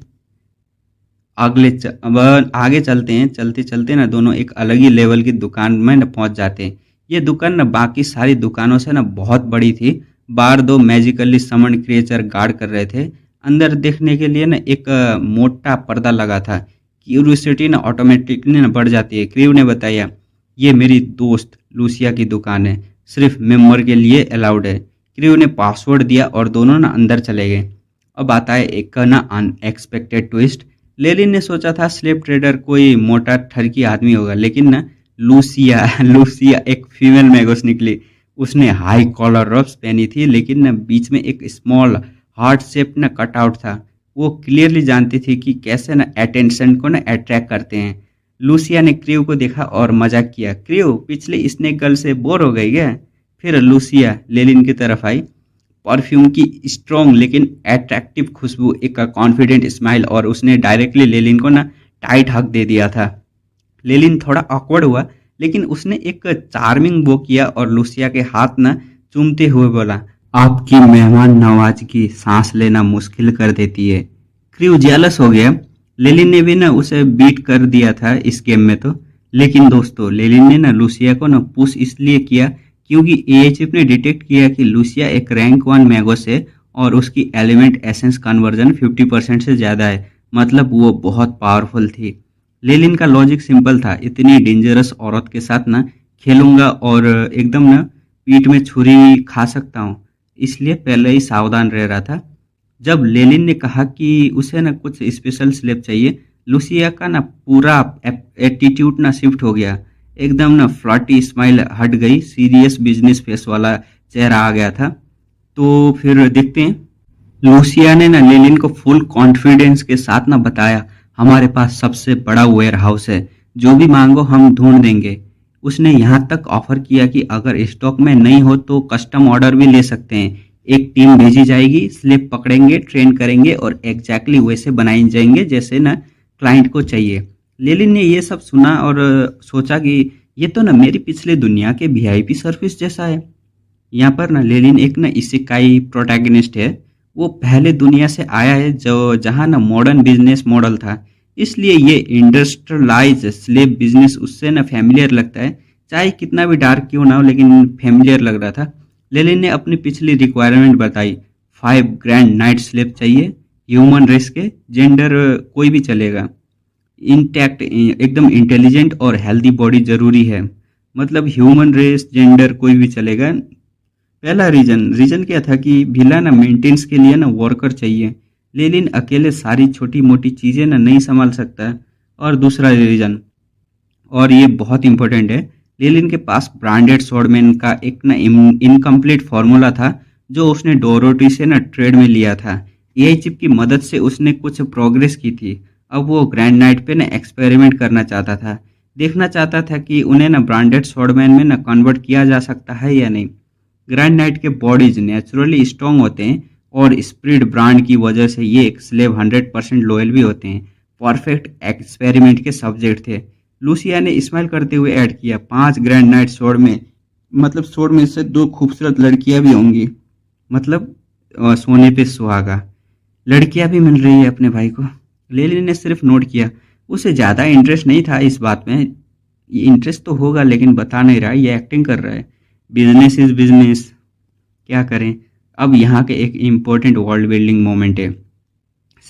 अब आगे चलते हैं। चलते चलते ना दोनों एक अलग ही लेवल की दुकान में ना पहुंच जाते हैं। ये दुकान ना बाकी सारी दुकानों से ना बहुत बड़ी थी। बाहर दो मैजिकली समन्ड क्रिएचर गार्ड कर रहे थे। अंदर देखने के लिए ना एक मोटा पर्दा लगा था। क्यूरियोसिटी ना ऑटोमेटिकली ना बढ़ जाती है। क्रीव ने बताया ये मेरी दोस्त लूसिया की दुकान है, सिर्फ मेंबर के लिए अलाउड है। क्रीव ने पासवर्ड दिया और दोनों ना अंदर चले गए। अब आता है एक ना अनएक्सपेक्टेड ट्विस्ट। लेलिन ने सोचा था स्लेव ट्रेडर कोई मोटा ठरकी आदमी होगा, लेकिन ना लूसिया लूसिया एक फीमेल मैगोस निकली। उसने हाई कॉलर रब्स पहनी थी, लेकिन ना बीच में एक स्मॉल हार्ट शेप ना कट आउट था। वो क्लियरली जानती थी कि कैसे ना अटेंशन को ना अट्रैक्ट करते हैं। लूसिया ने क्रीव को देखा और मजाक किया, क्रीव पिछले स्नेक गर्ल से बोर हो गई क्या? फिर लूसिया लेलिन की तरफ आई। परफ्यूम की स्ट्रॉन्ग लेकिन अट्रैक्टिव खुशबू, एक कॉन्फिडेंट स्माइल, और उसने डायरेक्टली लेलिन को ना टाइट हक दे दिया था। लेलिन थोड़ा ऑकवर्ड हुआ, लेकिन उसने एक चार्मिंग वो किया और लूसिया के हाथ ना चूमते हुए बोला, आपकी मेहमान नवाजगी सांस लेना मुश्किल कर देती है। क्रू जेलस हो गया। लेलिन ने भी ना उसे बीट कर दिया था इस गेम में तो। लेकिन दोस्तों लेलिन ने ना लूसिया को ना पुश इसलिए किया क्योंकि एएचएफ ने डिटेक्ट किया कि लूसिया एक रैंक 1 मैगोस है और उसकी एलिमेंट एसेंस कन्वर्जन 50% से ज़्यादा है, मतलब वो बहुत पावरफुल थी। लेलिन का लॉजिक सिंपल था, इतनी डेंजरस औरत के साथ ना खेलूंगा और एकदम ना पीठ में छुरी खा सकता हूँ, इसलिए पहले ही सावधान रह रहा था। जब लेलिन ने कहा कि उसे ना कुछ स्पेशल स्लेब चाहिए, लूसिया का ना पूरा एटीट्यूड ना शिफ्ट हो गया। एकदम ना फ्लर्टी स्माइल हट गई, सीरियस बिजनेस फेस वाला चेहरा आ गया था। तो फिर देखते हैं। लूसिया ने ना लेलिन को फुल कॉन्फिडेंस के साथ ना बताया, हमारे पास सबसे बड़ा वेयर हाउस है, जो भी मांगो हम ढूंढ देंगे। उसने यहाँ तक ऑफर किया कि अगर स्टॉक में नहीं हो तो कस्टम ऑर्डर भी ले सकते हैं। एक टीम भेजी जाएगी, स्लेब पकड़ेंगे, ट्रेन करेंगे और एग्जैक्टली वैसे बनाए जाएंगे जैसे ना क्लाइंट को चाहिए। लेलिन ने ये सब सुना और सोचा कि ये तो ना मेरी पिछले दुनिया के वीआईपी सर्विस जैसा है। यहाँ पर ना लेलिन एक ना इसेकाई प्रोटैगनिस्ट है। वो पहले दुनिया से आया है जो जहाँ ना मॉडर्न बिजनेस मॉडल था, इसलिए ये इंडस्ट्रियलाइज स्लेव बिजनेस उससे ना फैमिलियर लगता है। चाहे कितना भी डार्क क्यों ना हो, लेकिन फैमिलियर लग रहा था। लेलिन ने अपनी पिछली रिक्वायरमेंट बताई, 5 ग्रैंड नाइट स्लेव चाहिए, ह्यूमन रेस के, जेंडर कोई भी चलेगा, इंटैक्ट एकदम इंटेलिजेंट और हेल्दी बॉडी जरूरी है। मतलब ह्यूमन रेस, जेंडर कोई भी चलेगा। पहला रीजन क्या था कि भिला ना मेंटेनेंस के लिए ना वर्कर चाहिए। लेलिन अकेले सारी छोटी मोटी चीज़ें ना नहीं संभाल सकता। और दूसरा रीजन, और ये बहुत इंपॉर्टेंट है, लेलिन के पास ब्रांडेड स्वॉर्डमैन का एक ना इनकम्प्लीट फार्मूला था जो उसने डोरोटी से ना ट्रेड में लिया था। एआई चिप की मदद से उसने कुछ प्रोग्रेस की थी। अब वो ग्रैंड नाइट पे ना एक्सपेरिमेंट करना चाहता था, देखना चाहता था कि उन्हें ना ब्रांडेड स्वॉर्डमैन में ना कन्वर्ट किया जा सकता है या नहीं। ग्रैंड नाइट के बॉडीज नेचुरली स्ट्रॉन्ग होते हैं और स्प्रिड ब्रांड की वजह से ये एक स्लेव 100% लॉयल भी होते हैं। परफेक्ट एक्सपेरिमेंट के सब्जेक्ट थे। लूसिया ने स्माइल करते हुए ऐड किया, 5 ग्रैंड नाइट स्वॉर्ड में, मतलब स्वॉर्ड में से 2 खूबसूरत लड़कियां भी होंगी, मतलब सोने पे सुहागा। लड़कियां भी मिल रही है अपने भाई को। लेलिन ने सिर्फ नोट किया, उसे ज़्यादा इंटरेस्ट नहीं था इस बात में। इंटरेस्ट तो होगा लेकिन बता नहीं रहा, ये एक्टिंग कर रहा है। बिजनेस इज बिजनेस, क्या करें। अब यहाँ के एक इम्पोर्टेंट वर्ल्ड बिल्डिंग मोमेंट है।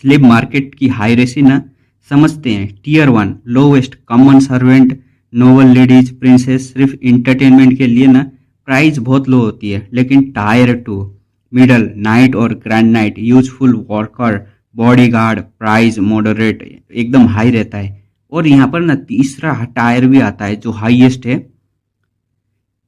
स्लेब मार्केट की हायरेसी ना समझते हैं। Tier 1 lowest common servant, noble ladies, princess, सिर्फ इंटरटेनमेंट के लिए ना प्राइस बहुत लो होती है। लेकिन टायर 2 मिडल नाइट और grand knight, useful worker, bodyguard, price moderate, एकदम हाई रहता है। और यहाँ पर ना तीसरा टायर भी आता है जो हाईएस्ट है।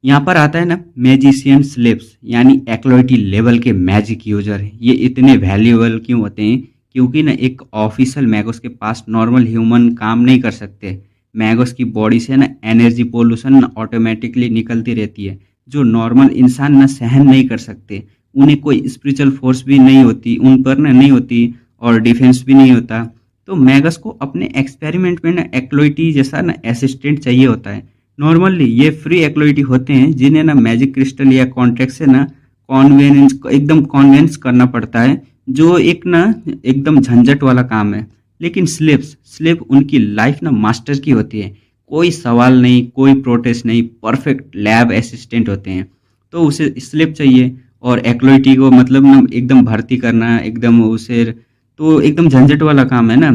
यहाँ पर आता है ना मैजिशियन स्लेव्स, यानी एक्लोइटी लेवल के मैजिक यूजर है। ये इतने वैल्यूएबल क्यों होते हैं? क्योंकि ना एक ऑफिशियल मैगोस के पास नॉर्मल ह्यूमन काम नहीं कर सकते। मैगोस की बॉडी से ना एनर्जी पोल्यूशन ना ऑटोमेटिकली निकलती रहती है, जो नॉर्मल इंसान ना सहन नहीं कर सकते। उन्हें कोई स्पिरिचुअल फोर्स भी नहीं होती, उन पर ना नहीं होती, और डिफेंस भी नहीं होता। तो मैगस को अपने एक्सपेरिमेंट में ना एक्लोइटी जैसा ना असिस्टेंट चाहिए होता है। नॉर्मली ये फ्री एक्लोइटी होते हैं जिन्हें ना मैजिक क्रिस्टल या कॉन्ट्रैक्ट से ना कॉन्वेंस करना पड़ता है, जो एक ना एकदम झंझट वाला काम है। लेकिन स्लेव उनकी लाइफ ना मास्टर की होती है। कोई सवाल नहीं, कोई प्रोटेस्ट नहीं, परफेक्ट लैब असिस्टेंट होते हैं। तो उसे स्लेव चाहिए, और एक्लोइटी को मतलब ना एकदम भर्ती करना, एकदम उसे तो एकदम झंझट वाला काम है ना।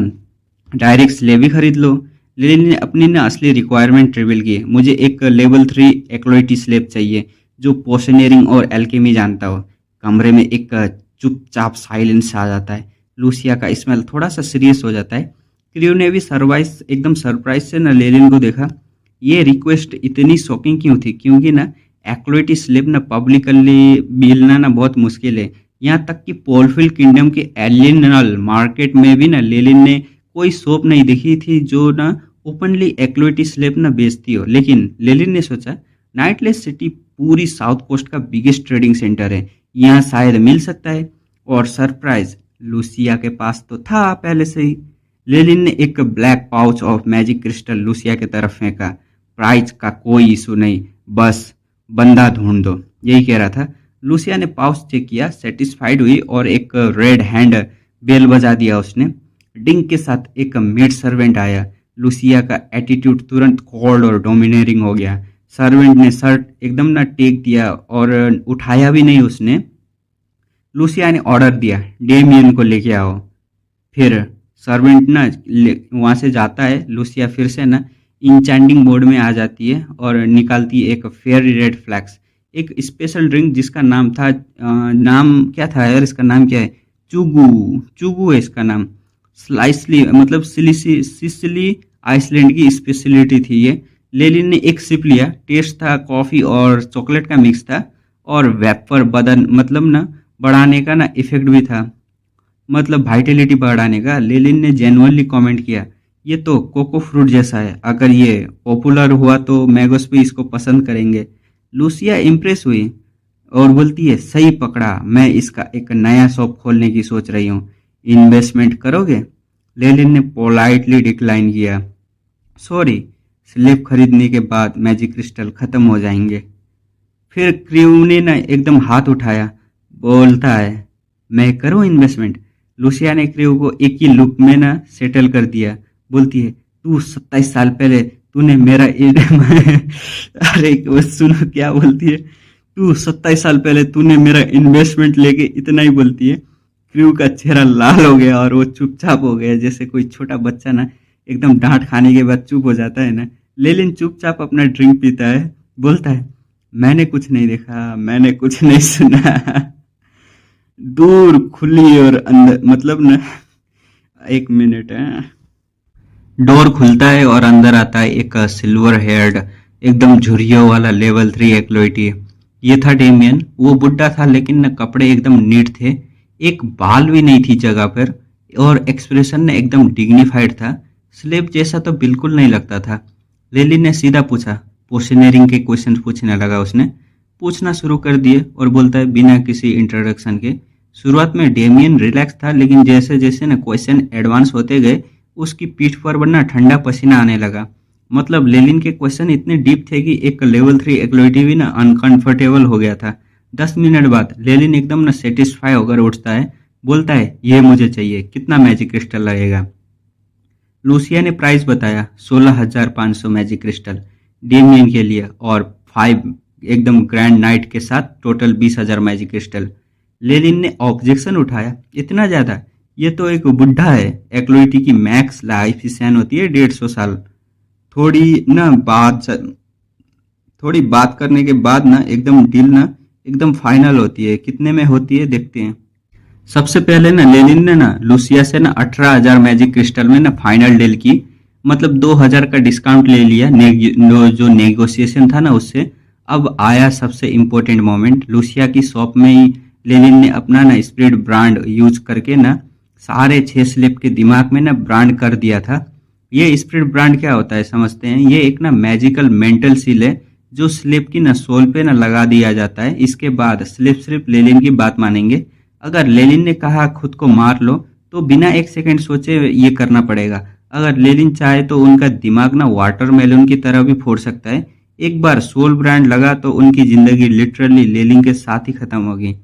डायरेक्ट स्लेव ही खरीद लो। लेनिन ने अपनी ना असली रिक्वायरमेंट रिवील की। मुझे एक लेवल 3 एक्लोइटी स्लेव चाहिए जो पोशनरिंग और एल्केमी जानता हो। कमरे में एक चुपचाप साइलेंस आ जाता है। लूसिया का स्मेल थोड़ा सा सीरियस हो जाता है। क्रियो ने भी एकदम सरप्राइज से ना लेनिन को देखा। ये रिक्वेस्ट इतनी शॉकिंग क्यों थी? क्योंकि ना एक्लोइटी स्लेव ना पब्लिकली मिलना ना बहुत मुश्किल है। यहाँ तक कि पोलफिल किंगडम के एलियनल मार्केट में भी ना लेनिन ने कोई शॉप नहीं देखी थी जो ना ओपनली एक्लोइटी स्लेव ना बेचती हो। लेकिन लेनिन ने सोचा नाइटलेस सिटी पूरी साउथ कोस्ट का बिगेस्ट ट्रेडिंग सेंटर है, यहाँ शायद मिल सकता है। और सरप्राइज, लूसिया के पास तो था पहले से ही। लेनिन ने एक black pouch of magic crystal Lucia की तरफ फेंका। प्राइस का कोई इशू नहीं, बस बंदा ढूंढ दो, यही कह रहा था। लूसिया ने पाउच चेक किया, सेटिस्फाइड हुई और एक रेड हैंड बेल बजा दिया उसने। डिंग के साथ एक मेड सर्वेंट आया। लूसिया का एटीट्यूड तुरंत कोल्ड और डोमिनेटिंग हो गया। सर्वेंट ने शर्ट एकदम ना टेक दिया और उठाया भी नहीं उसने। लूसिया ने ऑर्डर दिया, डेमियन को लेके आओ। फिर सर्वेंट ना वहाँ से जाता है। लूसिया फिर से ना इंचैंटिंग मोड में आ जाती है और निकालती है एक फेयरी रेड फ्लैक्स, एक स्पेशल ड्रिंक जिसका नाम था नाम क्या था यार, इसका नाम क्या है? चुगू है इसका नाम। स्लाइसली मतलब सिसिली आइसलैंड की स्पेशलिटी थी ये। लेनिन ने एक सिप लिया। टेस्ट था कॉफ़ी और चॉकलेट का मिक्स था, और वेपर बदन मतलब ना बढ़ाने का ना इफेक्ट भी था, मतलब वाइटलिटी बढ़ाने का। लेनिन ने जेन्युइनली कमेंट किया, ये तो कोको फ्रूट जैसा है, अगर ये पॉपुलर हुआ तो मैगोस भी इसको पसंद करेंगे। लूसिया इम्प्रेस हुई और बोलती है, सही पकड़ा, मैं इसका एक नया शॉप खोलने की सोच रही हूँ, इन्वेस्टमेंट करोगे? लेनिन ने पोलाइटली डिक्लाइन किया, सॉरी, स्लेब खरीदने के बाद मैजिक क्रिस्टल खत्म हो जाएंगे। फिर क्रू ने ना एकदम हाथ उठाया, बोलता है, मैं करूँ इन्वेस्टमेंट? लूसिया ने क्रू को एक ही लुक में ना सेटल कर दिया। बोलती है, तू 27 साल पहले तूने मेरा अरे वो सुनो क्या बोलती है, तू 27 साल पहले तूने मेरा इन्वेस्टमेंट लेके, इतना ही बोलती है। क्रू का चेहरा लाल हो गया और वो चुपचाप हो गया, जैसे कोई छोटा बच्चा ना एकदम डांट खाने के बाद चुप हो जाता है ना। लेनिन चुपचाप अपना ड्रिंक पीता है, बोलता है, मैंने कुछ नहीं देखा, मैंने कुछ नहीं सुना। दूर खुली और अंदर मतलब ना, एक मिनट है। डोर खुलता है और अंदर आता है एक सिल्वर हेयर्ड एकदम झुर्रियों वाला लेवल 3 एक्लोइटी। ये था डेमियन। वो बुढ़ा था लेकिन न कपड़े एकदम नीट थे, एक बाल भी नहीं थी जगह पर, और एक्सप्रेशन ने एकदम डिग्निफाइड था। स्लेब जैसा तो बिल्कुल नहीं लगता था। लेनिन ने सीधा पूछा, पोशनरिंग के क्वेश्चन पूछने लगा। उसने पूछना शुरू कर दिए और बोलता है, बिना किसी इंट्रोडक्शन के। शुरुआत में डेमियन रिलैक्स था, लेकिन जैसे जैसे ना क्वेश्चन एडवांस होते गए उसकी पीठ पर वरना ठंडा पसीना आने लगा। मतलब लेनिन के क्वेश्चन इतने डीप थे कि एक लेवल 3 एक्लोइटी भी ना अनकंफर्टेबल हो गया था। 10 मिनट बाद लेनिन एकदम ना सेटिस्फाई होकर उठता है, बोलता है, ये मुझे चाहिए, कितना मैजिक क्रिस्टल लगेगा? लूसिया ने प्राइस बताया, 16,500 मैजिक क्रिस्टल डेमियन के लिए, और 5 एकदम ग्रैंड नाइट के साथ टोटल 20,000 मैजिक क्रिस्टल। लेनिन ने ऑब्जेक्शन उठाया, इतना ज़्यादा? ये तो एक बुढ़ा है। एक्लोइटी की मैक्स लाइफ स्पैन होती है 150 साल। थोड़ी ना बात थोड़ी बात करने के बाद ना एकदम डील ना एकदम फाइनल होती है। कितने में होती है देखते हैं। सबसे पहले ना लेनिन ने ना लूसिया से ना 18,000 मैजिक क्रिस्टल में ना फाइनल डील की। मतलब 2,000 का डिस्काउंट ले लिया जो नेगोशिएशन था ना उससे। अब आया सबसे इम्पोर्टेंट मोमेंट। लूसिया की शॉप में ही लेनिन ने अपना ना स्प्रिट ब्रांड यूज करके ना सारे 6 स्लेब के दिमाग में ना ब्रांड कर दिया था। ये स्प्रिट ब्रांड क्या होता है समझते हैं। ये एक ना मैजिकल मेंटल सील है जो स्लेब की ना सोल पे ना लगा दिया जाता है। इसके बाद स्लेब सिर्फ लेनिन की बात मानेंगे। अगर लेनिन ने कहा खुद को मार लो तो बिना एक सेकंड सोचे ये करना पड़ेगा। अगर लेनिन चाहे तो उनका दिमाग ना वाटरमेलन की तरह भी फोड़ सकता है। एक बार सोल ब्रांड लगा तो उनकी जिंदगी लिटरली लेनिन के साथ ही खत्म होगी।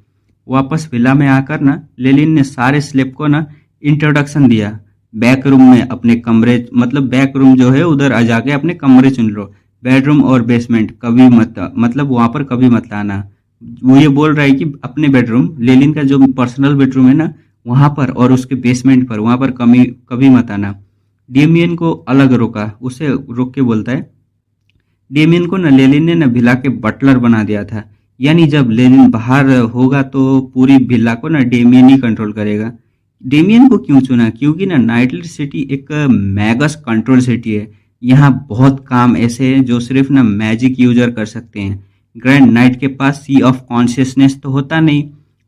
वापस विला में आकर ना लेनिन ने सारे स्लेब को ना इंट्रोडक्शन दिया। बैक रूम में अपने कमरे, मतलब बैक रूम जो है उधर आ जाके अपने कमरे चुन लो। बेडरूम और बेसमेंट कभी मत, मतलब वहां पर कभी मत लाना। वो ये बोल रहा है कि अपने बेडरूम, लेनिन का जो पर्सनल बेडरूम है ना वहां पर, और उसके बेसमेंट पर, वहां पर कभी कभी मत आना। डेमियन को अलग रोका, उसे रोक के बोलता है। डेमियन को न लेनिन ने न विला के बटलर बना दिया था। यानी जब लेनिन बाहर होगा तो पूरी विला को न डेमियन ही कंट्रोल करेगा। डेमियन को क्यों चुना? क्योंकि ना नाइटली सिटी एक मैगस कंट्रोल सिटी है। यहाँ बहुत काम ऐसे हैं जो सिर्फ ना मैजिक यूजर कर सकते हैं। ग्रैंड नाइट के पास सी ऑफ कॉन्शियसनेस तो होता नहीं,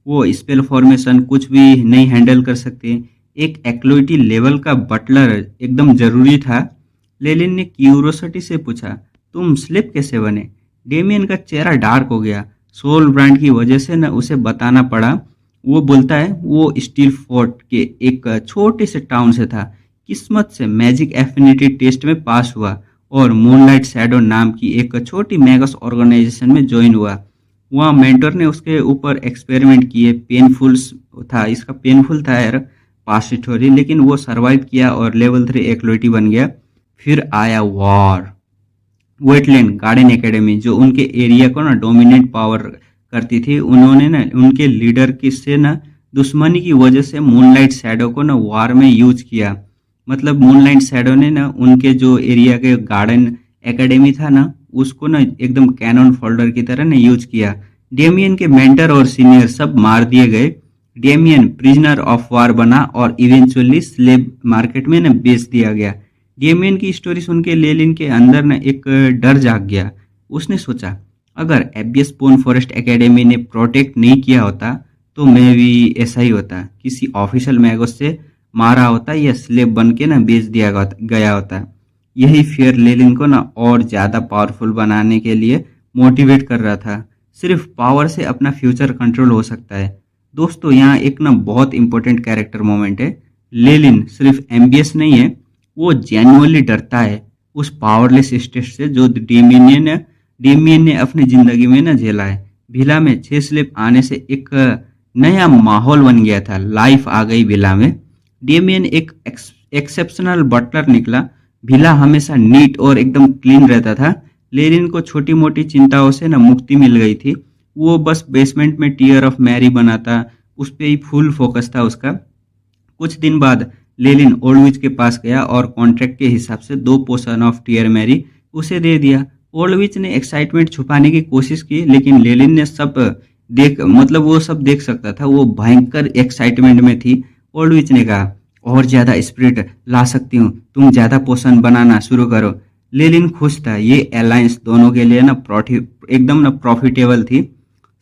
वो स्पेल फॉर्मेशन कुछ भी नहीं हैंडल कर सकते। एक एक्लोइटी लेवल का बटलर एकदम जरूरी था। लेनिन ने क्यूरोसिटी से पूछा, तुम स्लिप कैसे बने? डेमियन का चेहरा डार्क हो गया। सोल ब्रांड की वजह से न उसे बताना पड़ा। वो बोलता है वो स्टील फोर्ट के एक छोटे से टाउन से था। किस्मत से मैजिक एफिनिटी टेस्ट में पास हुआ और मूनलाइट शैडो नाम की एक छोटी मैगस ऑर्गेनाइजेशन में ज्वाइन हुआ। वहाँ मेंटर ने उसके ऊपर एक्सपेरिमेंट किए। पेनफुल था यार पास्ट स्टोरी, लेकिन वो सरवाइव किया और लेवल 3 एक्लोइटी बन गया। फिर आया वॉर। वेटलैंड गार्डन एकेडमी जो उनके एरिया को ना डोमिनेट पावर करती थी, उन्होंने ना उनके लीडर की से ना दुश्मनी की वजह से मूनलाइट शैडो को ना वार में यूज किया। मतलब मूनलाइट शैडो ने ना उनके जो एरिया के गार्डन एकेडमी था ना उसको ना एकदम कैनन फोल्डर की तरह ना यूज किया। डेमियन के मेंटर और सीनियर सब मार दिए गए। डेमियन प्रिजनर ऑफ वार बना और इवेंचुअली स्लेब मार्केट में ना बेच दिया गया। डेमियन की स्टोरी सुन के लेनिन के अंदर ना एक डर जाग गया। उसने सोचा अगर एबियस बोन फॉरेस्ट एकेडमी ने प्रोटेक्ट नहीं किया होता तो मैं भी ऐसा ही होता, किसी ऑफिशियल मैगस से मारा होता या स्लेब बन के ना बेच दिया गया होता। यही फियर लेनिन को ना और ज्यादा पावरफुल बनाने के लिए मोटिवेट कर रहा था। सिर्फ पावर से अपना फ्यूचर कंट्रोल हो सकता है। दोस्तों यहाँ एक ना बहुत इंपॉर्टेंट कैरेक्टर मोमेंट है। लेनिन सिर्फ एम्बियस नहीं है, वो जेन्युइनली डरता है उस पावरलेस स्टेट से जो डेमियन ने अपनी जिंदगी में ना झेला है। भिला में 6 स्लेब आने से एक नया माहौल बन गया था। लाइफ आ गई भिला में। डेमियन एक एक्सेप्शनल बटलर निकला। भिला हमेशा नीट और एकदम क्लीन रहता था। लेनिन को छोटी मोटी चिंताओं से ना मुक्ति मिल गई थी। वो बस बेसमेंट में टीयर ऑफ मैरी बनाता, उस पर ही फुल फोकस था उसका। कुछ दिन बाद लेनिन ओल्डविच के पास गया और कॉन्ट्रैक्ट के हिसाब से 2 पोर्शन ऑफ टीयर मैरी उसे दे दिया। ओल्डविच ने एक्साइटमेंट छुपाने की कोशिश की, लेकिन लेनिन ने वो सब देख सकता था। वो भयंकर एक्साइटमेंट में थी। ओल्डविच ने कहा और ज्यादा स्पिरिट ला सकती हूँ, तुम ज्यादा पोषण बनाना शुरू करो। लेनिन खुश था। ये अलायंस दोनों के लिए ना एकदम ना प्रॉफिटेबल थी।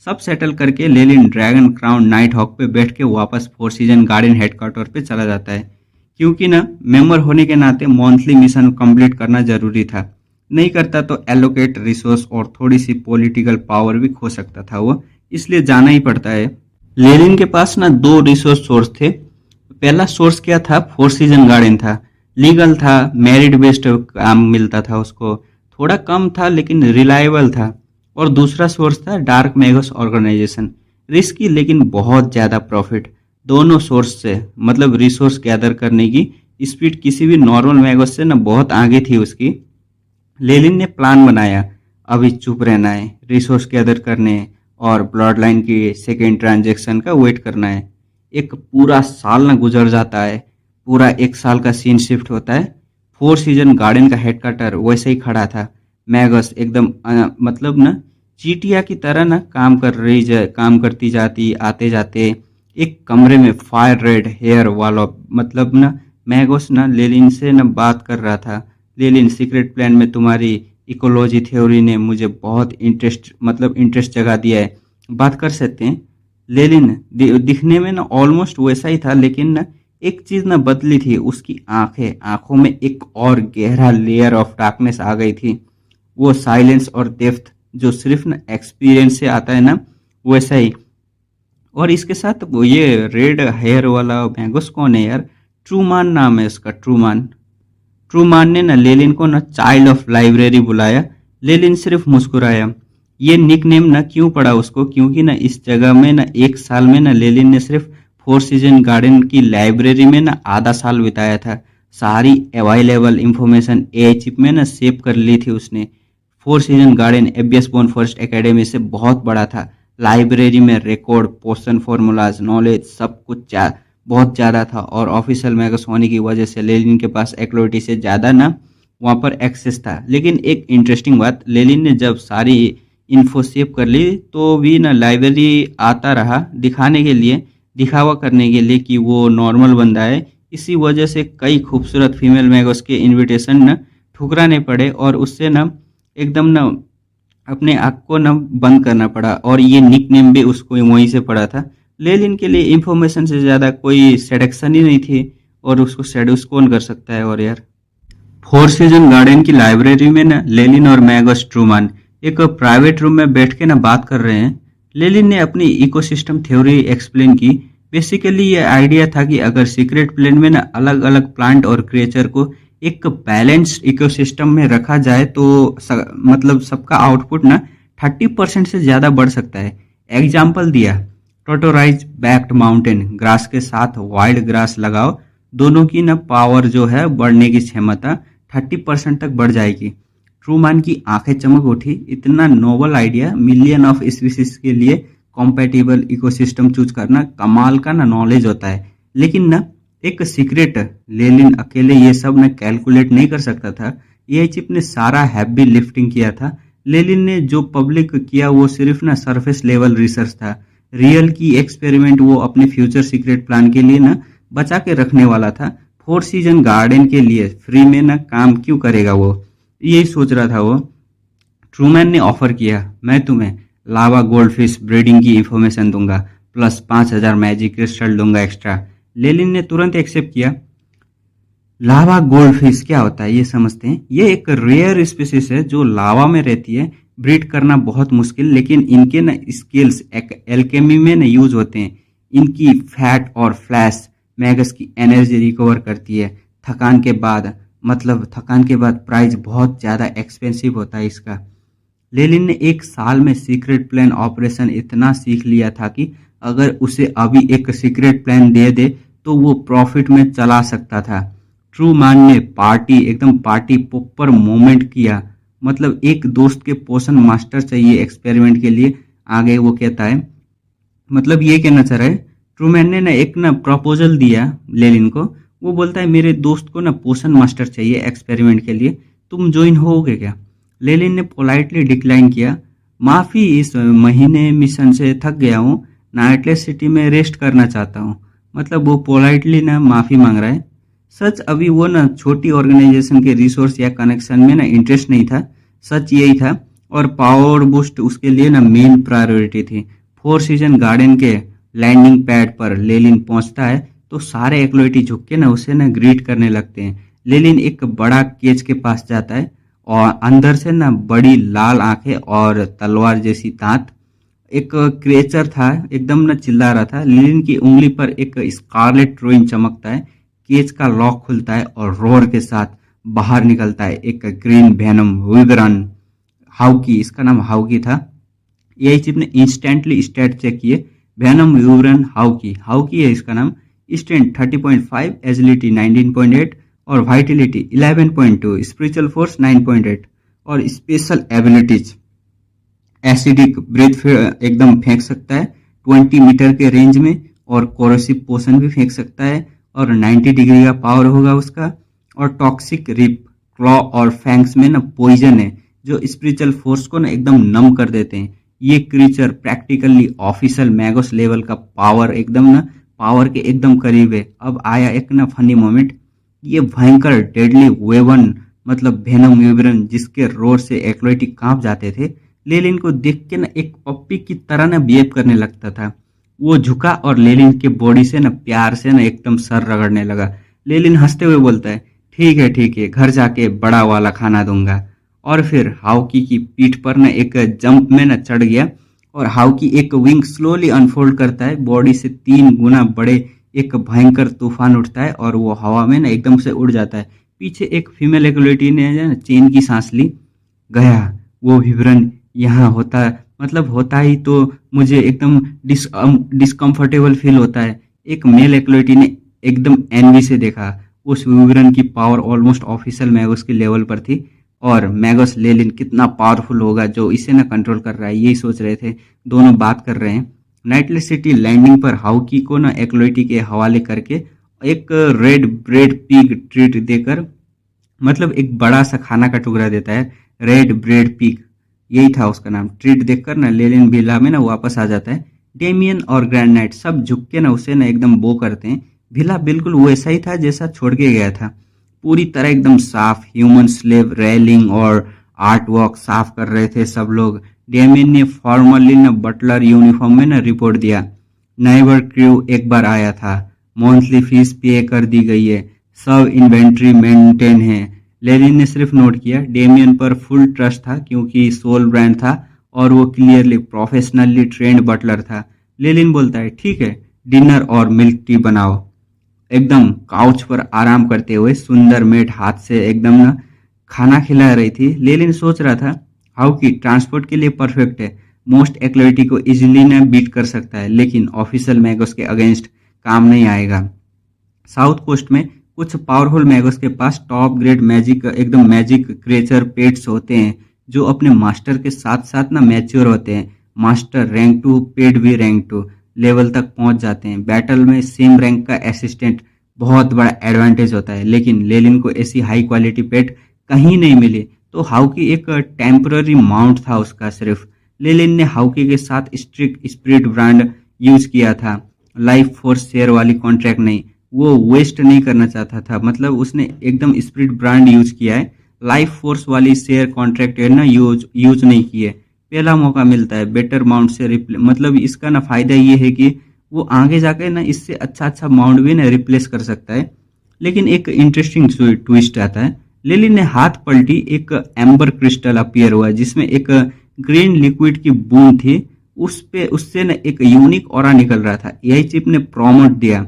सब सेटल करके Lenin dragon crown night hawk पे बैठ के वापस 4 सीजन गार्डन हेडक्वार्टर पे चला जाता है। क्योंकि ना मेंबर होने के नाते मंथली मिशन कंप्लीट करना जरूरी था। नहीं करता तो एलोकेट रिसोर्स और थोड़ी सी पॉलिटिकल पावर भी खो सकता था वो, इसलिए जाना ही पड़ता है। लेनिन के पास ना 2 रिसोर्स सोर्स थे। पहला सोर्स क्या था? 4 सीजन गार्डन था। लीगल था, मेरिट बेस्ड काम मिलता था उसको, थोड़ा कम था लेकिन रिलायबल था। और दूसरा सोर्स था डार्क मैगस ऑर्गेनाइजेशन। रिस्की लेकिन बहुत ज्यादा प्रॉफिट। दोनों सोर्स से मतलब रिसोर्स गैदर करने की स्पीड किसी भी नॉर्मल मैगस से ना बहुत आगे थी उसकी। लेनिन ने प्लान बनाया, अभी चुप रहना है, रिसोर्स गैदर करने हैं और ब्लड लाइन की सेकेंड ट्रांजेक्शन का वेट करना है। एक पूरा साल ना गुजर जाता है, पूरा एक साल का सीन शिफ्ट होता है। फोर सीजन गार्डन का हेडक्वार्टर वैसे ही खड़ा था। मैगस एकदम मतलब ना चीटिया की तरह ना काम करती जाती, आते जाते। एक कमरे में फायर रेड हेयर वाला मतलब ना मैगस ना लेलिन से ना बात कर रहा था। लेलिन, सीक्रेट प्लान में तुम्हारी इकोलॉजी थ्योरी ने मुझे बहुत इंटरेस्ट जगा दिया है, बात कर सकते हैं। लेलिन दिखने में ना ऑलमोस्ट वैसा ही था, लेकिन ना एक चीज ना बदली थी, उसकी आंखों में एक और गहरा लेयर ऑफ डार्कनेस आ गई थी। वो साइलेंस और डेप्थ जो सिर्फ ना एक्सपीरियंस से आता है ना, वैसा ही। और इसके साथ वो ये रेड हेयर वाला मैगस कौन है यार? ट्रूमान नाम है उसका, ट्रूमान। ट्रूमान ने ना लेलिन को ना चाइल्ड ऑफ लाइब्रेरी बुलाया। लेलिन सिर्फ मुस्कुराया। ये निक नेम ना क्यों पड़ा उसको? क्योंकि ना इस जगह में ना एक साल में ना लेलिन ने सिर्फ फोर सीजन गार्डन की लाइब्रेरी में ना आधा साल बिताया था। सारी अवेलेबल इंफॉर्मेशन एआई चिप में ना सेव कर ली थी उसने। Four season garden ABS bone first academy से बहुत बड़ा था। लाइब्रेरी में रिकॉर्ड, पोशन फॉर्मूलाज, नॉलेज सब कुछ बहुत ज़्यादा था, और ऑफिशियल मैगस होने की वजह से लेलिन के पास एक्लोरिटी से ज़्यादा ना वहाँ पर एक्सेस था। लेकिन एक इंटरेस्टिंग बात, लेलिन ने जब सारी इन्फो सेव कर ली तो भी ना लाइब्रेरी आता रहा दिखाने के लिए, दिखावा करने के लिए कि वो नॉर्मल बंदा है। इसी वजह से कई खूबसूरत फीमेल मैगस के इनविटेशन ना ठुकराने पड़े, और उससे ना एकदम ना अपने आँख को ना बंद करना पड़ा, और ये निक नेम भी उसको वहीं से पड़ा था। लेलिन के लिए इंफॉर्मेशन से ज़्यादा कोई सेडक्शन ही नहीं थी, और उसको सेड्यूस कौन कर सकता है? और यार, फोर सीजन गार्डन की लाइब्रेरी में ना लेलिन और मैगस ट्रूमान एक प्राइवेट रूम में बैठ के ना बात कर रहे हैं। लेलिन ने अपनी इकोसिस्टम थ्योरी एक्सप्लेन की। बेसिकली ये आइडिया था कि अगर सीक्रेट प्लेन में ना अलग अलग प्लांट और क्रिएचर को एक बैलेंस्ड इकोसिस्टम में रखा जाए तो मतलब सबका आउटपुट ना 30% से ज़्यादा बढ़ सकता है। एग्जाम्पल दिया, टोटोराइज बैक्ड माउंटेन ग्रास के साथ वाइल्ड ग्रास लगाओ, दोनों की ना पावर जो है बढ़ने की क्षमता 30% तक बढ़ जाएगी। ट्रूमान की आंखें चमक उठी। इतना noble idea, million of species के लिए कॉम्पेटिबल इकोसिस्टम चूज करना कमाल का ना नॉलेज होता है। लेकिन ना एक सीक्रेट, लेलिन अकेले ये सब ना कैलकुलेट नहीं कर सकता था। ये चिप ने सारा हैवी लिफ्टिंग किया था। लेलिन ने जो पब्लिक किया वो सिर्फ ना सरफेस लेवल रिसर्च था। रियल की एक्सपेरिमेंट वो अपने फ्यूचर सीक्रेट प्लान के लिए ना बचा के रखने वाला था। फोर सीजन गार्डन के लिए फ्री में ना काम क्यों करेगा वो, यही सोच रहा था वो। ट्रूमैन ने ऑफर किया, मैं तुम्हें लावा गोल्डफिश ब्रीडिंग की इंफॉर्मेशन दूंगा, प्लस 5000 मैजिक क्रिस्टल दूंगा एक्स्ट्रा। लेलिन ने तुरंत एक्सेप्ट किया। लावा गोल्डफिश क्या होता है ये समझते हैं। ये एक रेयर स्पीसीज है जो लावा में रहती है। ब्रीड करना बहुत मुश्किल, लेकिन इनके ना स्किल्स एल्केमी में ना यूज होते हैं। इनकी फैट और फ्लैश मैगस की एनर्जी रिकवर करती है थकान के बाद प्राइस बहुत ज़्यादा एक्सपेंसिव होता है इसका। लेलिन ने एक साल में सीक्रेट प्लान ऑपरेशन इतना सीख लिया था कि अगर उसे अभी एक सीक्रेट प्लान दे दे तो वो प्रॉफिट में चला सकता था। ट्रूमान ने पार्टी पोपर मोमेंट किया। मतलब एक दोस्त के पोषण मास्टर चाहिए एक्सपेरिमेंट के लिए। आगे वो कहता है, मतलब ये कहना चाह रहा है, ट्रूमैन ने ना एक ना प्रपोजल दिया लेलिन को। वो बोलता है मेरे दोस्त को ना पोषण मास्टर चाहिए एक्सपेरिमेंट के लिए, तुम ज्वाइन होगे क्या? लेलिन ने पोलाइटली डिक्लाइन किया। माफ़ी, इस महीने मिशन से थक गया हूँ, नाइटलेस सिटी में रेस्ट करना चाहता हूँ। मतलब वो पोलाइटली ना माफ़ी मांग रहा है। सच अभी वो ना छोटी ऑर्गेनाइजेशन के रिसोर्स या कनेक्शन में ना इंटरेस्ट नहीं था। सच यही था, और पावर बूस्ट उसके लिए ना मेन प्रायोरिटी थी। फोर सीजन गार्डन के लैंडिंग पैड पर लेलिन पहुंचता है तो सारे एक्लोइटी झुक के ना उसे ना ग्रीट करने लगते हैं। लेलिन एक बड़ा केज के पास जाता है, और अंदर से ना बड़ी लाल आंखें और तलवार जैसी दांत। एक क्रिएचर था, एकदम ना चिल्ला रहा था। लेलिन की उंगली पर एक स्कारलेट रोइन चमकता है। केज का लॉक खुलता है और रोर के साथ बाहर निकलता है एक ग्रीन वेनम विवरन। हाउकी, इसका नाम हाउकी था। एआई चिप ने इंस्टेंटली स्टैट चेक किए। वेनम विवरन हाउकी है इसका नाम। स्ट्रेंथ 30.5, एजिलिटी 19.8 और वाइटिलिटी 11.2, स्पिरिचुअल फोर्स 9.8 और स्पेशल एबिलिटीज एसिडिक ब्रेथ एकदम फेंक सकता है 20 मीटर के रेंज में, और कोरोसिव पोशन भी फेंक सकता है और 90 डिग्री का पावर होगा उसका। और टॉक्सिक रिप, क्लॉ और फैंग्स में ना पॉइजन है जो स्पिरिचुअल फोर्स को ना एकदम नम कर देते हैं। ये creature practically official Magos level का पावर के एकदम करीब है। अब आया एक ना फनी मोमेंट। ये भयंकर डेडली वेवन मतलब वेनम विवरण जिसके रोर से एक्लोइटिक कांप जाते थे, लेलिन को देख के ना एक पप्पी की तरह ना बिहेव करने लगता था। वो झुका और लेलिन के बॉडी से ना प्यार से ना एकदम सर रगड़ने लगा। लेलिन हंसते हुए बोलता है, ठीक है, घर जाके बड़ा वाला खाना दूंगा। और फिर हाउकी की पीठ पर ना एक जंप में ना चढ़ गया और हाउकी एक विंग स्लोली अनफोल्ड करता है। बॉडी से 3 गुना बड़े एक भयंकर तूफान उठता है और वो हवा में ना एकदम से उड़ जाता है। पीछे एक फीमेल एक्लोइटी ने चैन की सांस ली। गया वो विवरण यहाँ होता ही तो मुझे एकदम डिस्कम्फर्टेबल फील होता है। एक मेल एक्लोइटी ने एकदम एनवी से देखा। उस विवरण की पावर ऑलमोस्ट ऑफिशियल मैगोस के लेवल पर थी और मैगोस लेलिन कितना पावरफुल होगा जो इसे ना कंट्रोल कर रहा है, यही सोच रहे थे। दोनों बात कर रहे हैं। नाइटलेस सिटी लैंडिंग पर हाउकी को ना एक्लोइटी के हवाले करके एक रेड ब्रेड पिग ट्रीट देकर, मतलब एक बड़ा सा खाना का टुकड़ा देता है। रेड ब्रेड पिग यही था उसका नाम। ट्रीट देखकर ना लेलिन विला में ना वापस आ जाता है। डेमियन और ग्रैंड नाइट सब झुक के ना उसे ना एकदम बो करते हैं। विला बिल्कुल वैसा ही था जैसा छोड़ के गया था, पूरी तरह एकदम साफ। ह्यूमन स्लेव रेलिंग और आर्ट वर्क साफ कर रहे थे सब लोग। डेमियन ने फॉर्मली ना बटलर यूनिफॉर्म में ना रिपोर्ट दिया। नाइबर क्रू एक बार आया था, मंथली फीस पे कर दी गई है, सब इन्वेंट्री मेंटेन है। लेलिन ने सिर्फ नोट किया। डेमियन पर फुल ट्रस्ट था क्योंकि सोल ब्रांड था और वो क्लियरली प्रोफेशनली ट्रेंड बटलर था। लेलिन बोलता है, ठीक है, डिनर और मिल्क टी बनाओ। एकदम काउच पर आराम करते हुए सुंदर मेट हाथ से एकदम ना खाना खिला रही थी। लेलिन सोच रहा था, हाउकी ट्रांसपोर्ट के लिए परफेक्ट है, मोस्ट एक्लोइटी को इजीली ना बीट कर सकता है, लेकिन ऑफिशियल मैगोस के अगेंस्ट काम नहीं आएगा। साउथ कोस्ट में कुछ पावरफुल मैगोस के पास top grade magic creature pets होते हैं जो अपने मास्टर के साथ साथ ना मैच्योर होते हैं। मास्टर रैंक 2 पेट भी रैंक 2 लेवल तक पहुंच जाते हैं। बैटल में सेम रैंक का असिस्टेंट बहुत बड़ा एडवांटेज होता है, लेकिन लेलिन को ऐसी हाई क्वालिटी पेट कहीं नहीं मिली, तो हाउकी एक टेम्पररी माउंट था उसका सिर्फ। लेलिन ने हाउकी के साथ स्ट्रिक्ट स्पिरिट ब्रांड यूज किया था, लाइफ फोर्स शेयर वाली कॉन्ट्रैक्ट नहीं। वो वेस्ट नहीं करना चाहता था, मतलब उसने एकदम स्पिरिट ब्रांड यूज किया है, लाइफ फोर्स वाली शेयर कॉन्ट्रैक्ट ना यूज नहीं किए। पहला मौका मिलता है बेटर माउंट से मतलब इसका ना फायदा ये है कि वो आगे जाकर ना इससे अच्छा माउंट भी ना रिप्लेस कर सकता है। लेकिन एक इंटरेस्टिंग ट्विस्ट आता है। लेलिन ने हाथ पलटी, एक एम्बर क्रिस्टल अपीयर हुआ जिसमें एक ग्रीन लिक्विड की बूंद थी। उससे ना एक यूनिक ऑरा निकल रहा था। एआई चिप ने प्रॉम्प्ट दिया,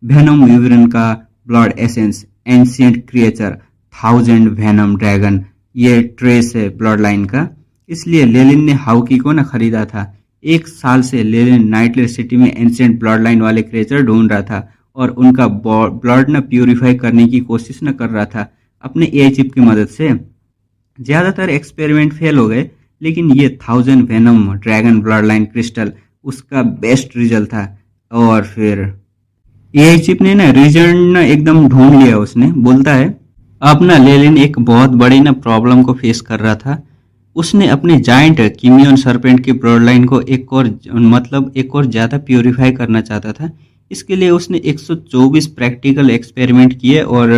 वेनम विवरण का blood essence, ancient creature, 1000 venom dragon, ये ट्रेस है ब्लड लाइन का। इसलिए लेलिन ने हाउकी को ना खरीदा था। 1 साल से लेलिन नाइटलेस सिटी में एंशिएंट ब्लड लाइन वाले क्रिएचर ढूंढ रहा था और उनका ब्लड ना प्यूरिफाई करने की कोशिश न कर रहा था अपने एआई चिप की मदद से। ज्यादातर एक्सपेरिमेंट फेल हो गए, लेकिन ये 1000 venom dragon blood line crystal उसका बेस्ट रिजल्ट था। और फिर एआई चिप ने ना रिजल्ट ना एकदम ढूंढ लिया। उसने बोलता है, अब ना लेलिन एक बहुत बड़ी ना प्रॉब्लम को फेस कर रहा था। उसने अपने जाइंट किमियन सरपेंट की ब्लड लाइन को एक और ज्यादा प्यूरिफाई करना चाहता था। इसके लिए उसने 124 प्रैक्टिकल एक्सपेरिमेंट किए और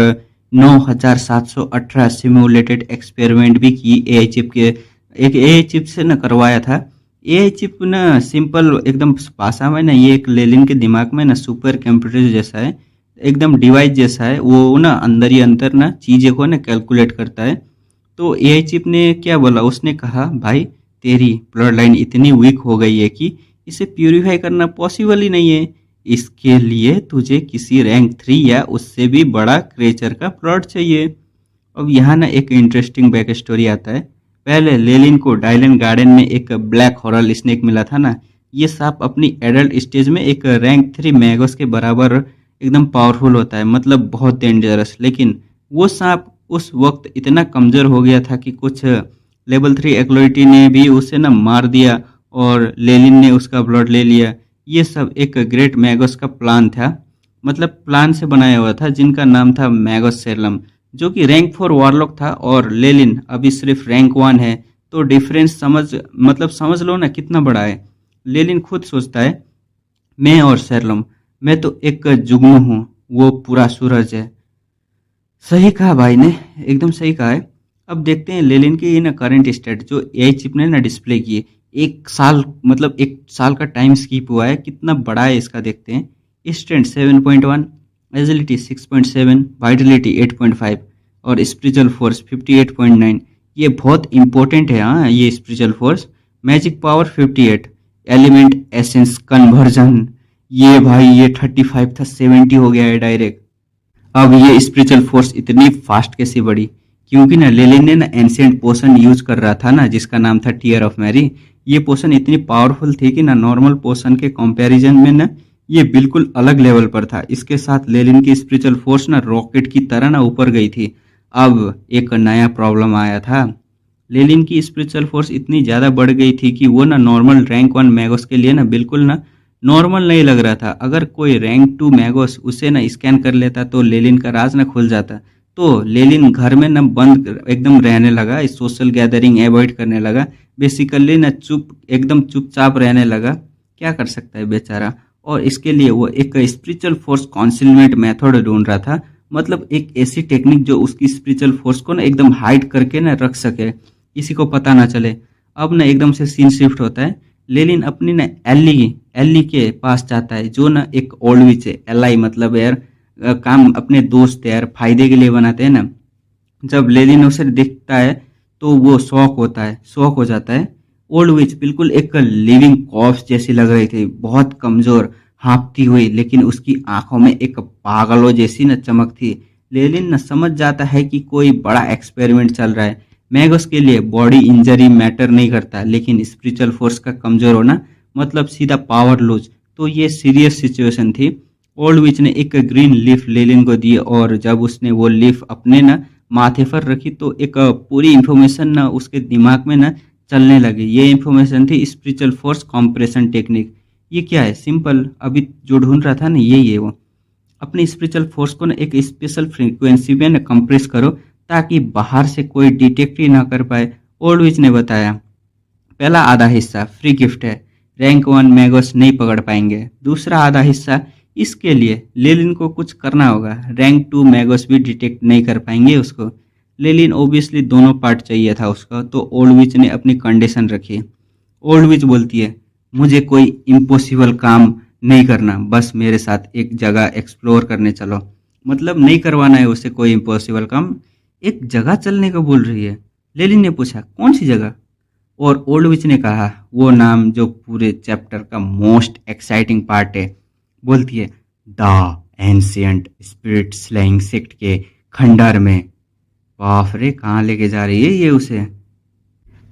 9718 सिमुलेटेड एक्सपेरिमेंट भी की एआई चिप से न करवाया था। एआई चिप ना सिंपल एकदम भाषा में ना ये एक लेलिन के दिमाग में ना सुपर कंप्यूटर जैसा है, एकदम डिवाइस जैसा है। वो ना अंदर ही अंदर ना चीजें को ना कैलकुलेट करता है। तो एआई चिप ने क्या बोला, उसने कहा, भाई तेरी ब्लड लाइन इतनी वीक हो गई है कि इसे प्यूरिफाई करना पॉसिबल ही नहीं है। इसके लिए तुझे किसी रैंक 3 या उससे भी बड़ा क्रिएचर का ब्लड चाहिए। अब यहाँ ना एक इंटरेस्टिंग बैक स्टोरी आता है। पहले लेलिन को डायलन गार्डन में एक ब्लैक हॉरल स्नेक मिला था ना। ये सांप अपनी एडल्ट स्टेज में एक रैंक 3 मैगोस के बराबर एकदम पावरफुल होता है, मतलब बहुत डेंजरस। लेकिन वो सांप उस वक्त इतना कमजोर हो गया था कि कुछ लेवल 3 एक्लोइटी ने भी उसे ना मार दिया और लेलिन ने उसका ब्लड ले लिया। ये सब एक ग्रेट मैगोस का प्लान था, मतलब प्लान से बनाया हुआ था, जिनका नाम था मैगोस सेरलम, जो कि रैंक 4 वॉरलॉक था और लेलिन अभी सिर्फ रैंक 1 है। तो डिफरेंस समझ लो ना कितना बड़ा है। लेलिन खुद सोचता है, मैं और सेरलम, मैं तो एक जुगनू हूँ, वो पूरा सूरज है। सही कहा भाई ने, एकदम सही कहा है। अब देखते हैं लेलिन की ना करंट स्टेट जो एआई चिप ने ना डिस्प्ले की है। एक साल, मतलब एक साल का टाइम स्कीप हुआ है, कितना बड़ा है इसका देखते हैं। स्ट्रेंथ 7.1, एजिलिटी 6.7, वाइटलिटी 8.5 और स्पिरिचुअल फोर्स 58.9। ये बहुत इंपॉर्टेंट है। हाँ, ये spiritual force. Magic power 58, element essence conversion, ये भाई ये 35 था, 70 हो गया है डायरेक्ट। अब ये स्पिरिचुअल फोर्स इतनी फास्ट कैसे बढ़ी? क्योंकि ना लेलिन ने ना एंशिएंट पोशन यूज कर रहा था ना, जिसका नाम था टीयर ऑफ मैरी। ये पोशन इतनी पावरफुल थी कि ना नॉर्मल पोशन के कंपैरिजन में ना ये बिल्कुल अलग लेवल पर था। इसके साथ लेलिन की स्पिरिचुअल फोर्स ना रॉकेट की तरह ना ऊपर गई थी। अब एक नया प्रॉब्लम आया था। लेलिन की स्पिरिचुअल फोर्स इतनी ज़्यादा बढ़ गई थी कि वो ना नॉर्मल रैंक 1 मैगोस के लिए ना बिल्कुल ना नॉर्मल नहीं लग रहा था। अगर कोई रैंक 2 मैगोस उसे ना स्कैन कर लेता तो लेलिन का राज ना खुल जाता। तो लेलिन घर में ना बंद एकदम रहने लगा, सोशल गैदरिंग अवॉइड करने लगा, बेसिकली ना एकदम चुपचाप रहने लगा। क्या कर सकता है बेचारा। और इसके लिए वो एक स्पिरिचुअल फोर्स कॉन्सिलमेंट मेथड ढूंढ रहा था, मतलब एक ऐसी टेक्निक जो उसकी स्पिरिचुअल फोर्स को ना एकदम हाइड करके ना रख सके, किसी को पता ना चले। अब ना एकदम से सीन शिफ्ट होता है। लेलिन अपनी ना एल्ली एल्ली के पास जाता है, जो ना एक ओल्ड विच है। एल मतलब यार काम अपने दोस्त यार फायदे के लिए बनाते हैं ना। जब लेलिन उसे दिखता है तो वो शॉक हो जाता है। ओल्ड विच बिल्कुल एक लिविंग कॉर्प्स जैसी लग रही थी, बहुत कमजोर, हाँफती हुई, लेकिन उसकी आंखों में एक पागलों जैसी न चमक थी। लेलिन न समझ जाता है कि कोई बड़ा एक्सपेरिमेंट चल रहा है। मैगस के लिए बॉडी इंजरी मैटर नहीं करता, लेकिन स्पिरिचुअल फोर्स का कमजोर होना मतलब सीधा पावर लूज। तो ये सीरियस सिचुएशन थी। ओल्ड विच ने एक ग्रीन लीफ लेलिन को दी और जब उसने वो लीफ अपने ना माथे पर रखी तो एक पूरी इंफॉर्मेशन ना उसके दिमाग में ना चलने लगी। ये इंफॉर्मेशन थी स्पिरिचुअल फोर्स कॉम्प्रेशन टेक्निक। ये क्या है? सिंपल, अभी जो ढूंढ रहा था ना यही है वो। अपनी स्पिरिचुअल फोर्स को ना एक स्पेशल फ्रीक्वेंसी में ना कंप्रेस करो ताकि बाहर से कोई डिटेक्ट ही ना कर पाए। ओल्ड विच ने बताया, पहला आधा हिस्सा फ्री गिफ्ट है, रैंक 1 मैगोस नहीं पकड़ पाएंगे। दूसरा आधा हिस्सा इसके लिए लेलिन को कुछ करना होगा, रैंक 2 मैगोस भी डिटेक्ट नहीं कर पाएंगे उसको। लेलिन ओबियसली दोनों पार्ट चाहिए था उसका, तो ओल्ड विच ने अपनी कंडीशन रखी। ओल्ड विच बोलती है, मुझे कोई इम्पॉसिबल काम नहीं करना, बस मेरे साथ एक जगह एक्सप्लोर करने चलो। मतलब नहीं करवाना है उसे कोई इम्पॉसिबल काम, एक जगह चलने को बोल रही है। लेलिन ने पूछा, कौन सी जगह? और ओल्ड विच ने कहा वो नाम जो पूरे चैप्टर का मोस्ट एक्साइटिंग पार्ट है। बोलती है, the ancient spirit slaying sect के खंडर में। बाप रे, कहाँ लेके जा रही है ये उसे।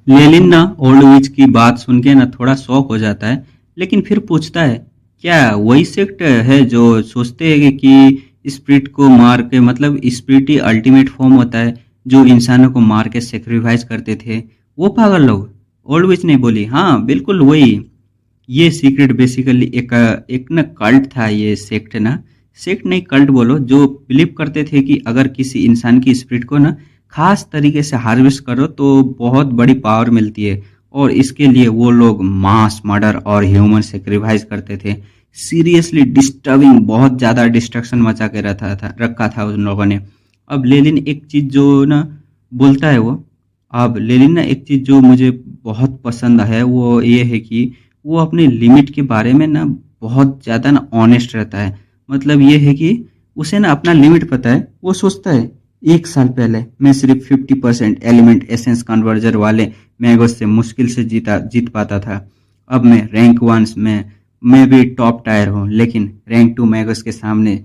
लेलिन ना ओल्ड विच की बात सुन के ना थोड़ा शॉक हो जाता है, लेकिन फिर पूछता है, क्या वही सेक्ट है जो सोचते हैं कि स्पिरिट को मार के, मतलब स्पिरिट ही अल्टीमेट फॉर्म होता है, जो इंसानों को मार के सेक्रीफाइस करते थे वो पागल लोग? ओल्ड विच ने बोली, हाँ बिल्कुल वही। ये सीक्रेट बेसिकली एक ना कल्ट था। ये सेक्ट ना, सेक्ट नहीं कल्ट बोलो, जो बिलीव करते थे कि अगर किसी इंसान की स्पिरिट को ना खास तरीके से हार्वेस्ट करो तो बहुत बड़ी पावर मिलती है, और इसके लिए वो लोग मास मर्डर और ह्यूमन सेक्रीफाइस करते थे। सीरियसली डिस्टर्बिंग, बहुत ज़्यादा डिस्ट्रक्शन मचा के रखा था उन लोगों ने। अब लेलिन एक चीज़ जो ना बोलता है वो, अब लेलिन ना एक चीज़ जो मुझे बहुत पसंद है वो ये है कि वो अपने लिमिट के बारे में ना बहुत ज़्यादा ना ऑनेस्ट रहता है। मतलब ये है कि उसे ना अपना लिमिट पता है। वो सोचता है, एक साल पहले मैं सिर्फ 50% एलिमेंट एसेंस कन्वर्जर वाले मैगोस से मुश्किल से जीत पाता था। अब मैं रैंक 1 में मैं भी टॉप टायर हूँ, लेकिन रैंक 2 मैगोस के सामने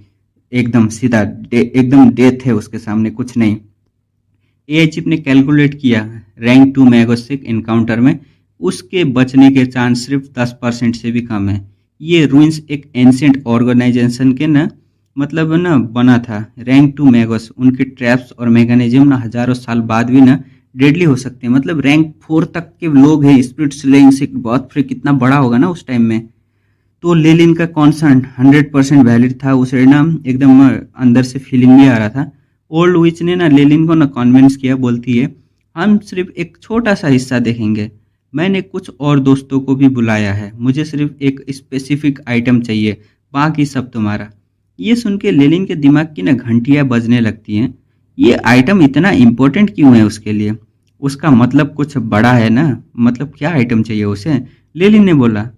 एकदम सीधा एकदम डेथ है उसके सामने, कुछ नहीं। एआई चिप ने कैलकुलेट किया, रैंक 2 मैगोस से एनकाउंटर में उसके बचने के चांस सिर्फ 10% से भी कम है। ये रूइंस एक एंशिएंट ऑर्गेनाइजेशन के ना मतलब ना बना था। रैंक 2 मैगोस, उनके ट्रैप्स और मैकेनिज्म ना हजारों साल बाद भी ना डेडली हो सकते हैं। मतलब रैंक 4 तक के लोग हैं। स्पिरिट स्लेइंग सेक्ट बहुत फिर कितना बड़ा होगा ना उस टाइम में। तो लेलिन का कॉन्सर्न 100% वैलिड था। उसे ना एकदम अंदर से फीलिंग भी आ रहा था। ओल्ड विच ने ना लेलिन को ना कन्विंस किया, बोलती है हम सिर्फ एक छोटा सा हिस्सा देखेंगे, मैंने कुछ और दोस्तों को भी बुलाया है, मुझे सिर्फ एक स्पेसिफिक आइटम चाहिए, बाकी सब तुम्हारा। ये सुन के लेलिन के दिमाग की ना घंटियां बजने लगती हैं। ये आइटम इतना इम्पोर्टेंट क्यों है उसके लिए? उसका मतलब कुछ बड़ा है ना, मतलब क्या आइटम चाहिए उसे? लेलिन ने बोला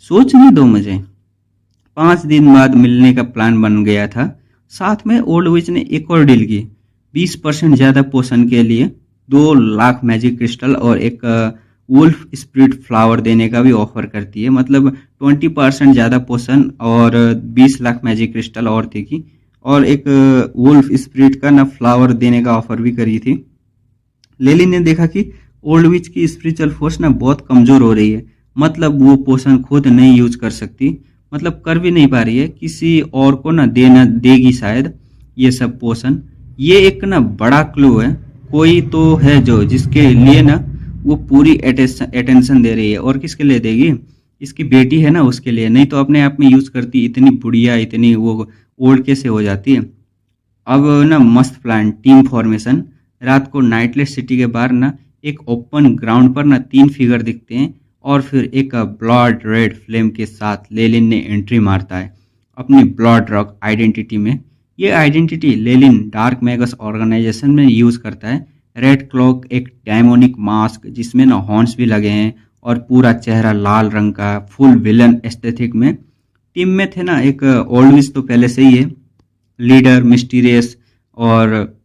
सोचने दो मुझे। 5 दिन बाद मिलने का प्लान बन गया था। साथ में ओल्ड विच ने एक और डील की, 20% ज्यादा पोषण के लिए 2 लाख मैजिक क्रिस्टल और एक वुल्फ स्पिरिट फ्लावर देने का भी ऑफर करती है। मतलब 20% ज्यादा पोषण और 20 लाख मैजिक क्रिस्टल और देखी, और एक वुल्फ स्पिरिट का ना फ्लावर देने का ऑफर भी करी थी। लेली ने देखा कि ओल्ड विच की स्पिरिचुअल फोर्स ना बहुत कमजोर हो रही है। मतलब वो पोषण खुद नहीं यूज कर सकती, मतलब कर भी नहीं पा रही है, किसी और को ना देना देगी शायद ये सब पोषण। ये एक ना बड़ा क्लू है, कोई तो है जो जिसके लिए ना वो पूरी अटेंशन दे रही है। और किसके लिए देगी? इसकी बेटी है ना उसके लिए, नहीं तो अपने आप में यूज करती। इतनी बुढ़िया, इतनी वो ओल्ड कैसे हो जाती है? अब ना मस्त प्लान, टीम फॉर्मेशन। रात को नाइटलेस सिटी के बाहर ना एक ओपन ग्राउंड पर ना 3 फिगर दिखते हैं, और फिर एक ब्लड रेड फ्लेम के साथ लेलिन ने एंट्री मारता है अपनी ब्लड रॉक आइडेंटिटी में। ये आइडेंटिटी लेलिन डार्क मैगस ऑर्गेनाइजेशन में यूज करता है। रेड क्लॉक एक डायमोनिक मास्क जिसमें ना हॉर्न्स भी लगे हैं, और पूरा चेहरा लाल रंग का, फुल विलन एस्थेटिक में। टीम में थे ना एक ओल्डविच तो पहले से ही है, लीडर मिस्टीरियस और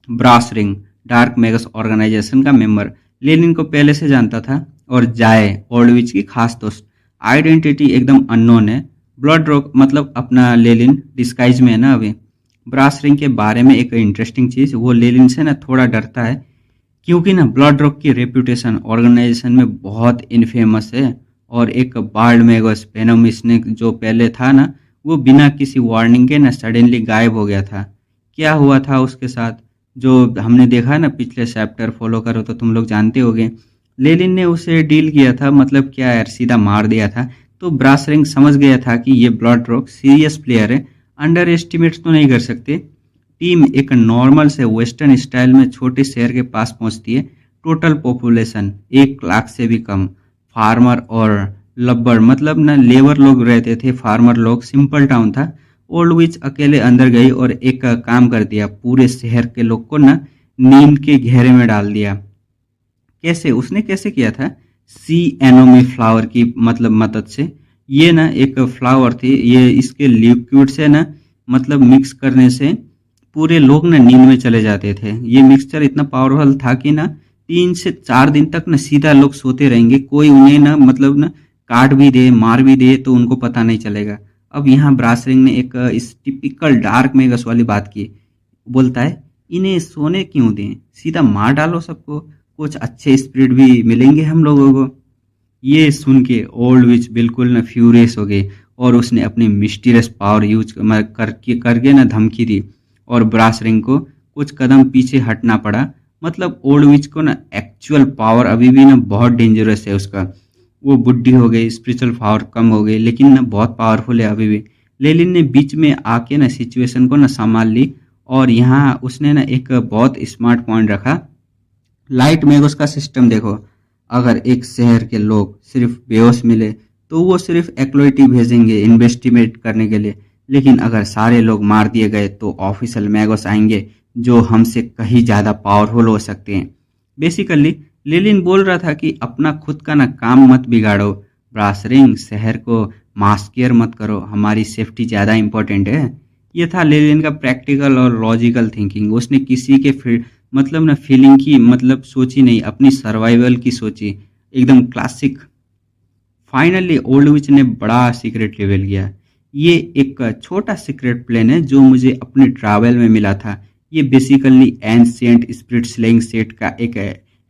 brass ring dark magus organisation का मेंबर। लेनिन को पहले से जानता था, और जाए ओल्डविच की खास दोस्त। आइडेंटिटी एकदम अननोन है। ब्लड रॉक मतलब अपना लेलिन डिस्गाइज में है ना अभी। ब्रास रिंग के बारे में एक इंटरेस्टिंग चीज, वो लेलिन से ना थोड़ा डरता है, क्योंकि ना ब्लड रॉक की रेपुटेशन ऑर्गेनाइजेशन में बहुत इनफेमस है। और एक बाल्ड मैगस वेनम स्नेक जो पहले था ना, वो बिना किसी वार्निंग के ना सडनली गायब हो गया था। क्या हुआ था उसके साथ जो हमने देखा ना पिछले चैप्टर, फॉलो करो तो तुम लोग जानते होगे। लेलिन ने उसे डील किया था, मतलब क्या यार, सीधा मार दिया था। तो ब्रास रिंग समझ गया था कि ये ब्लड रॉक सीरियस प्लेयर है, अंडर एस्टिमेट तो नहीं कर सकते। टीम एक नॉर्मल से वेस्टर्न स्टाइल में छोटे शहर के पास पहुंचती है। टोटल पॉपुलेशन 1 लाख से भी कम। फार्मर और लब्बर मतलब ना लेबर लोग रहते थे, फार्मर लोग। सिंपल टाउन था। ओल्ड विच अकेले अंदर गई और एक काम कर दिया, पूरे शहर के लोग को ना नींद के घेरे में डाल दिया। कैसे? उसने कैसे किया था? सी एनोमी फ्लावर की मतलब मदद से। ये ना एक फ्लावर थी, ये इसके लिक्विड से ना मतलब मिक्स करने से पूरे लोग ना नींद में चले जाते थे। ये मिक्सचर इतना पावरफुल था कि ना 3 से 4 दिन तक ना सीधा लोग सोते रहेंगे, कोई उन्हें ना मतलब ना काट भी दे, मार भी दे तो उनको पता नहीं चलेगा। अब यहाँ ब्रासरिंग ने एक इस टिपिकल डार्क मेगस वाली बात की। बोलता है इन्हें सोने क्यों दें, सीधा मार डालो सबको, कुछ अच्छे स्पिरिट भी मिलेंगे हम लोगों को। ये सुन के ओल्ड विच बिल्कुल ना फ्यूरियस हो गई, और उसने अपनी मिस्टीरियस पावर यूज करके ना धमकी दी, और ब्रास रिंग को कुछ कदम पीछे हटना पड़ा। मतलब ओल्ड विच को ना एक्चुअल पावर अभी भी ना बहुत डेंजरस है उसका। वो बुढ़ी हो गई, स्पिरिचुअल पावर कम हो गई, लेकिन ना बहुत पावरफुल है अभी भी। लेलिन ने बीच में आके ना सिचुएशन को ना संभाल ली, और यहाँ उसने ना एक बहुत स्मार्ट पॉइंट रखा। लाइट मेगोस का सिस्टम देखो, अगर एक शहर के लोग सिर्फ बेहोश मिले तो वो सिर्फ एक्लोइटी भेजेंगे इन्वेस्टिगेट करने के लिए, लेकिन अगर सारे लोग मार दिए गए तो ऑफिशियल मैगोस आएंगे जो हमसे कहीं ज़्यादा पावरफुल हो सकते हैं। बेसिकली लिलिन बोल रहा था कि अपना खुद का ना काम मत बिगाड़ो ब्रासरिंग, शहर को मास्कियर मत करो, हमारी सेफ्टी ज़्यादा इंपॉर्टेंट है। ये था लिलिन का प्रैक्टिकल और लॉजिकल थिंकिंग। उसने किसी के मतलब ना फीलिंग की मतलब सोची नहीं, अपनी सर्वाइवल की सोची, एकदम क्लासिक। फाइनली ओल्ड विच ने बड़ा सीक्रेट रिवील किया। ये एक छोटा सीक्रेट प्लेन है जो मुझे अपने ट्रैवल में मिला था। ये basically ancient spirit slaying set का एक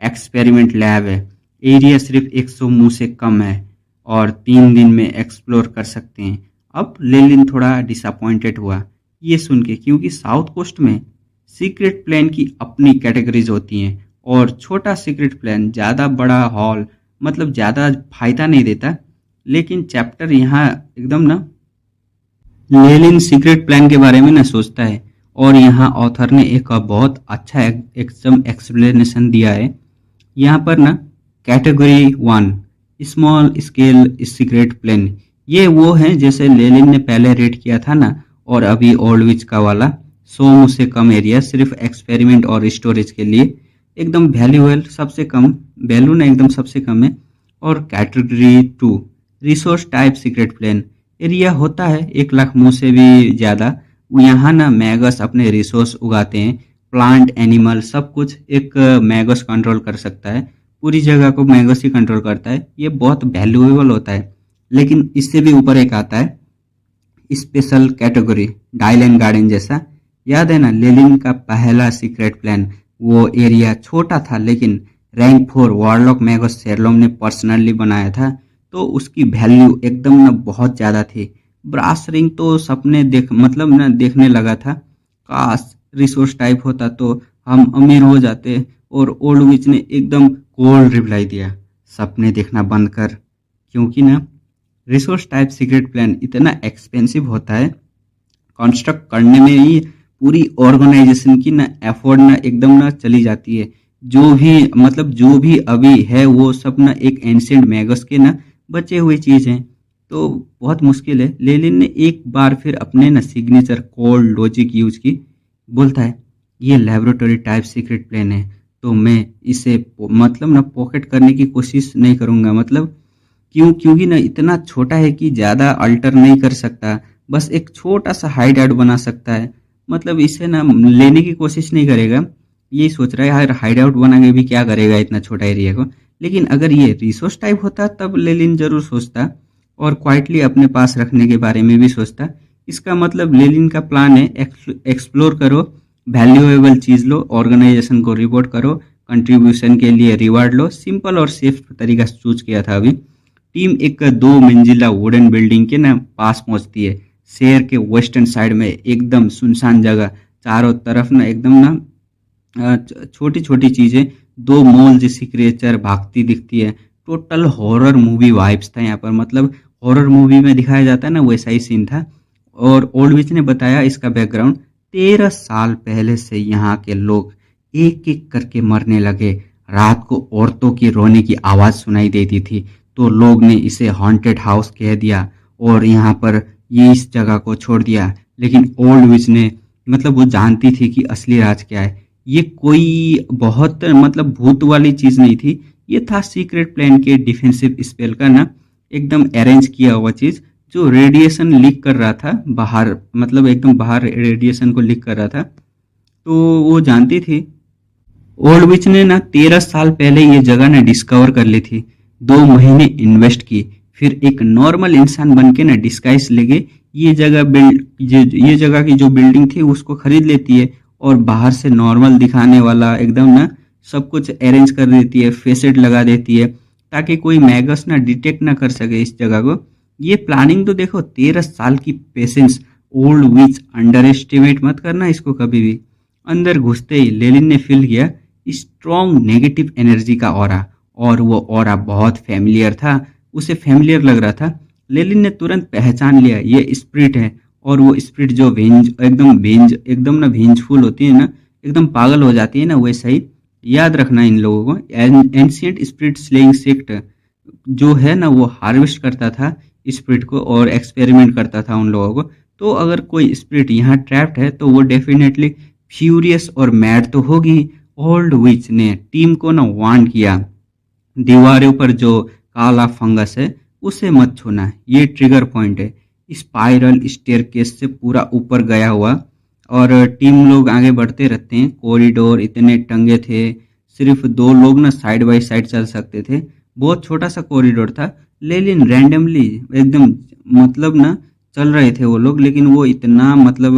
एक्सपेरिमेंट लैब है। एरिया सिर्फ 100 मुंह से कम है, और 3 दिन में एक्सप्लोर कर सकते हैं। अब लेलिन थोड़ा डिसअपॉइंटेड हुआ ये सुन के, क्योंकि साउथ कोस्ट में सीक्रेट प्लेन की अपनी कैटेगरीज होती हैं, और छोटा सीक्रेट प्लेन ज़्यादा बड़ा हॉल मतलब ज़्यादा फायदा नहीं देता। लेकिन चैप्टर यहाँ एकदम ना लेनिन सीक्रेट प्लान के बारे में ना सोचता है, और यहाँ ऑथर ने एक बहुत अच्छा एकदम एक्सप्लेनेशन दिया है। यहाँ पर ना category one small scale secret plan, ये वो है जैसे लेनिन ने पहले रेट किया था ना, और अभी ओल्ड विच का वाला 100 मुझसे कम एरिया सिर्फ एक्सपेरिमेंट और स्टोरेज के लिए, एकदम वैल्यूएबल सबसे कम, वैल्यू ना एकदम सबसे कम है। और category to resource type secret plan, area होता है 1 लाख मुँह से भी ज़्यादा, यहाँ ना मैगस अपने रिसोर्स उगाते हैं, प्लांट एनिमल सब कुछ एक मैगस कंट्रोल कर सकता है, पूरी जगह को मैगस ही कंट्रोल करता है, ये बहुत वैल्यूएबल होता है। लेकिन इससे भी ऊपर एक आता है special category dial and garden जैसा, याद है ना लेनिन का पहला सीक्रेट प्लान, वो एरिया छोटा था लेकिन रैंक 4 वॉरलॉक मैगस शेरलॉम ने पर्सनली बनाया था, तो उसकी वैल्यू एकदम ना बहुत ज़्यादा थी। ब्रास रिंग तो सपने मतलब ना देखने लगा था, काश रिसोर्स टाइप होता तो हम अमीर हो जाते, और ओल्ड विच ने एकदम कोल्ड रिप्लाई दिया, सपने देखना बंद कर, क्योंकि ना रिसोर्स टाइप सीक्रेट प्लान इतना एक्सपेंसिव होता है, कंस्ट्रक्ट करने में ही पूरी ऑर्गेनाइजेशन की ना एफर्ट ना एकदम ना चली जाती है। जो भी अभी है वो सब ना एक एंशिएंट मैगस के ना बचे हुए चीज़ हैं, तो बहुत मुश्किल है। लेनिन ने एक बार फिर अपने ना सिग्नेचर कोल्ड लॉजिक यूज की, बोलता है ये लेबोरेटरी टाइप सीक्रेट प्लान है, तो मैं इसे मतलब ना पॉकेट करने की कोशिश नहीं करूँगा, मतलब क्योंकि ना इतना छोटा है कि ज़्यादा अल्टर नहीं कर सकता, बस एक छोटा सा हाइड आउट बना सकता है, मतलब इसे ना लेने की कोशिश नहीं करेगा, यही सोच रहा है यार हाइड आउट बना के भी क्या करेगा इतना छोटा एरिया को। लेकिन अगर ये रिसोर्स टाइप होता तब लेनिन जरूर सोचता, और क्वाइटली अपने पास रखने के बारे में भी सोचता। इसका मतलब लेनिन का प्लान है एक्सप्लोर करो, वैल्यूएबल चीज़ लो, ऑर्गेनाइजेशन को रिपोर्ट करो, कंट्रीब्यूशन के लिए रिवार्ड लो, सिंपल और सेफ तरीका चूज किया था। अभी टीम एक 2 मंजिला वुडन बिल्डिंग के ना पास पहुंचती है, शहर के वेस्टर्न साइड में एकदम सुनसान जगह, चारों तरफ ना एकदम ना छोटी छोटी चीजें, 2 मॉल जैसी क्रिएचर भागती दिखती है, टोटल हॉरर मूवी वाइब्स था यहाँ पर, मतलब हॉरर मूवी में दिखाया जाता है ना वैसा ही सीन था। और ओल्डविच ने बताया इसका बैकग्राउंड, 13 साल पहले से यहाँ के लोग एक एक करके मरने लगे, रात को औरतों की रोने की आवाज सुनाई देती थी, तो लोग ने इसे हॉन्टेड हाउस कह दिया और यहाँ पर ये इस जगह को छोड़ दिया। लेकिन ओल्ड विच ने मतलब वो जानती थी कि असली राज क्या है, ये कोई बहुत मतलब भूत वाली चीज नहीं थी, ये था सीक्रेट प्लान के डिफेंसिव स्पेल का ना एकदम अरेंज किया हुआ चीज, जो रेडिएशन लीक कर रहा था बाहर, मतलब एकदम बाहर रेडिएशन को लीक कर रहा था, तो वो जानती थी। ओल्ड विच ने ना 13 साल पहले ये जगह ना डिस्कवर कर ली थी, 2 महीने इन्वेस्ट की, फिर एक नॉर्मल इंसान बन के ना डिस्गाइज लेके ये जगह की जो बिल्डिंग थी उसको खरीद लेती है, और बाहर से नॉर्मल दिखाने वाला एकदम ना सब कुछ अरेंज कर देती है, फेसेट लगा देती है, ताकि कोई मैगस ना डिटेक्ट ना कर सके इस जगह को। ये प्लानिंग तो देखो, 13 साल की पेशेंस, ओल्ड विच अंडर एस्टिमेट मत करना इसको कभी भी। अंदर घुसते ही लेनिन ने फील किया स्ट्रॉन्ग नेगेटिव एनर्जी का ऑरा, और वो ऑरा बहुत फैमिलियर था, उसे फैमिलियर लग रहा था। लेनिन ने तुरंत पहचान लिया ये स्पिरिट है, और वो स्पिरिट जो एकदम ना वेंजफुल होती है ना, एकदम पागल हो जाती है ना, वैसा ही याद रखना इन लोगों को। एंशिएंट स्पिरिट स्लेइंग सेक्ट जो है ना, वो हार्वेस्ट करता था स्पिरिट को और एक्सपेरिमेंट करता था उन लोगों को। तो अगर कोई स्पिरिट यहाँ ट्रैप्ड है तो वो डेफिनेटली फ्यूरियस और मैड तो होगी। ओल्ड विच ने टीम को ना वार्न किया, दीवारों पर जो काला फंगस है उसे मत छूना, ये ट्रिगर पॉइंट है, स्पाइरल स्टेयरकेस से पूरा ऊपर गया हुआ। और टीम लोग आगे बढ़ते रहते हैं, कॉरिडोर इतने टंगे थे, सिर्फ 2 लोग ना साइड बाय साइड चल सकते थे, बहुत छोटा सा कॉरिडोर था। लेकिन रैंडमली एकदम मतलब ना चल रहे थे वो लोग, लेकिन वो इतना मतलब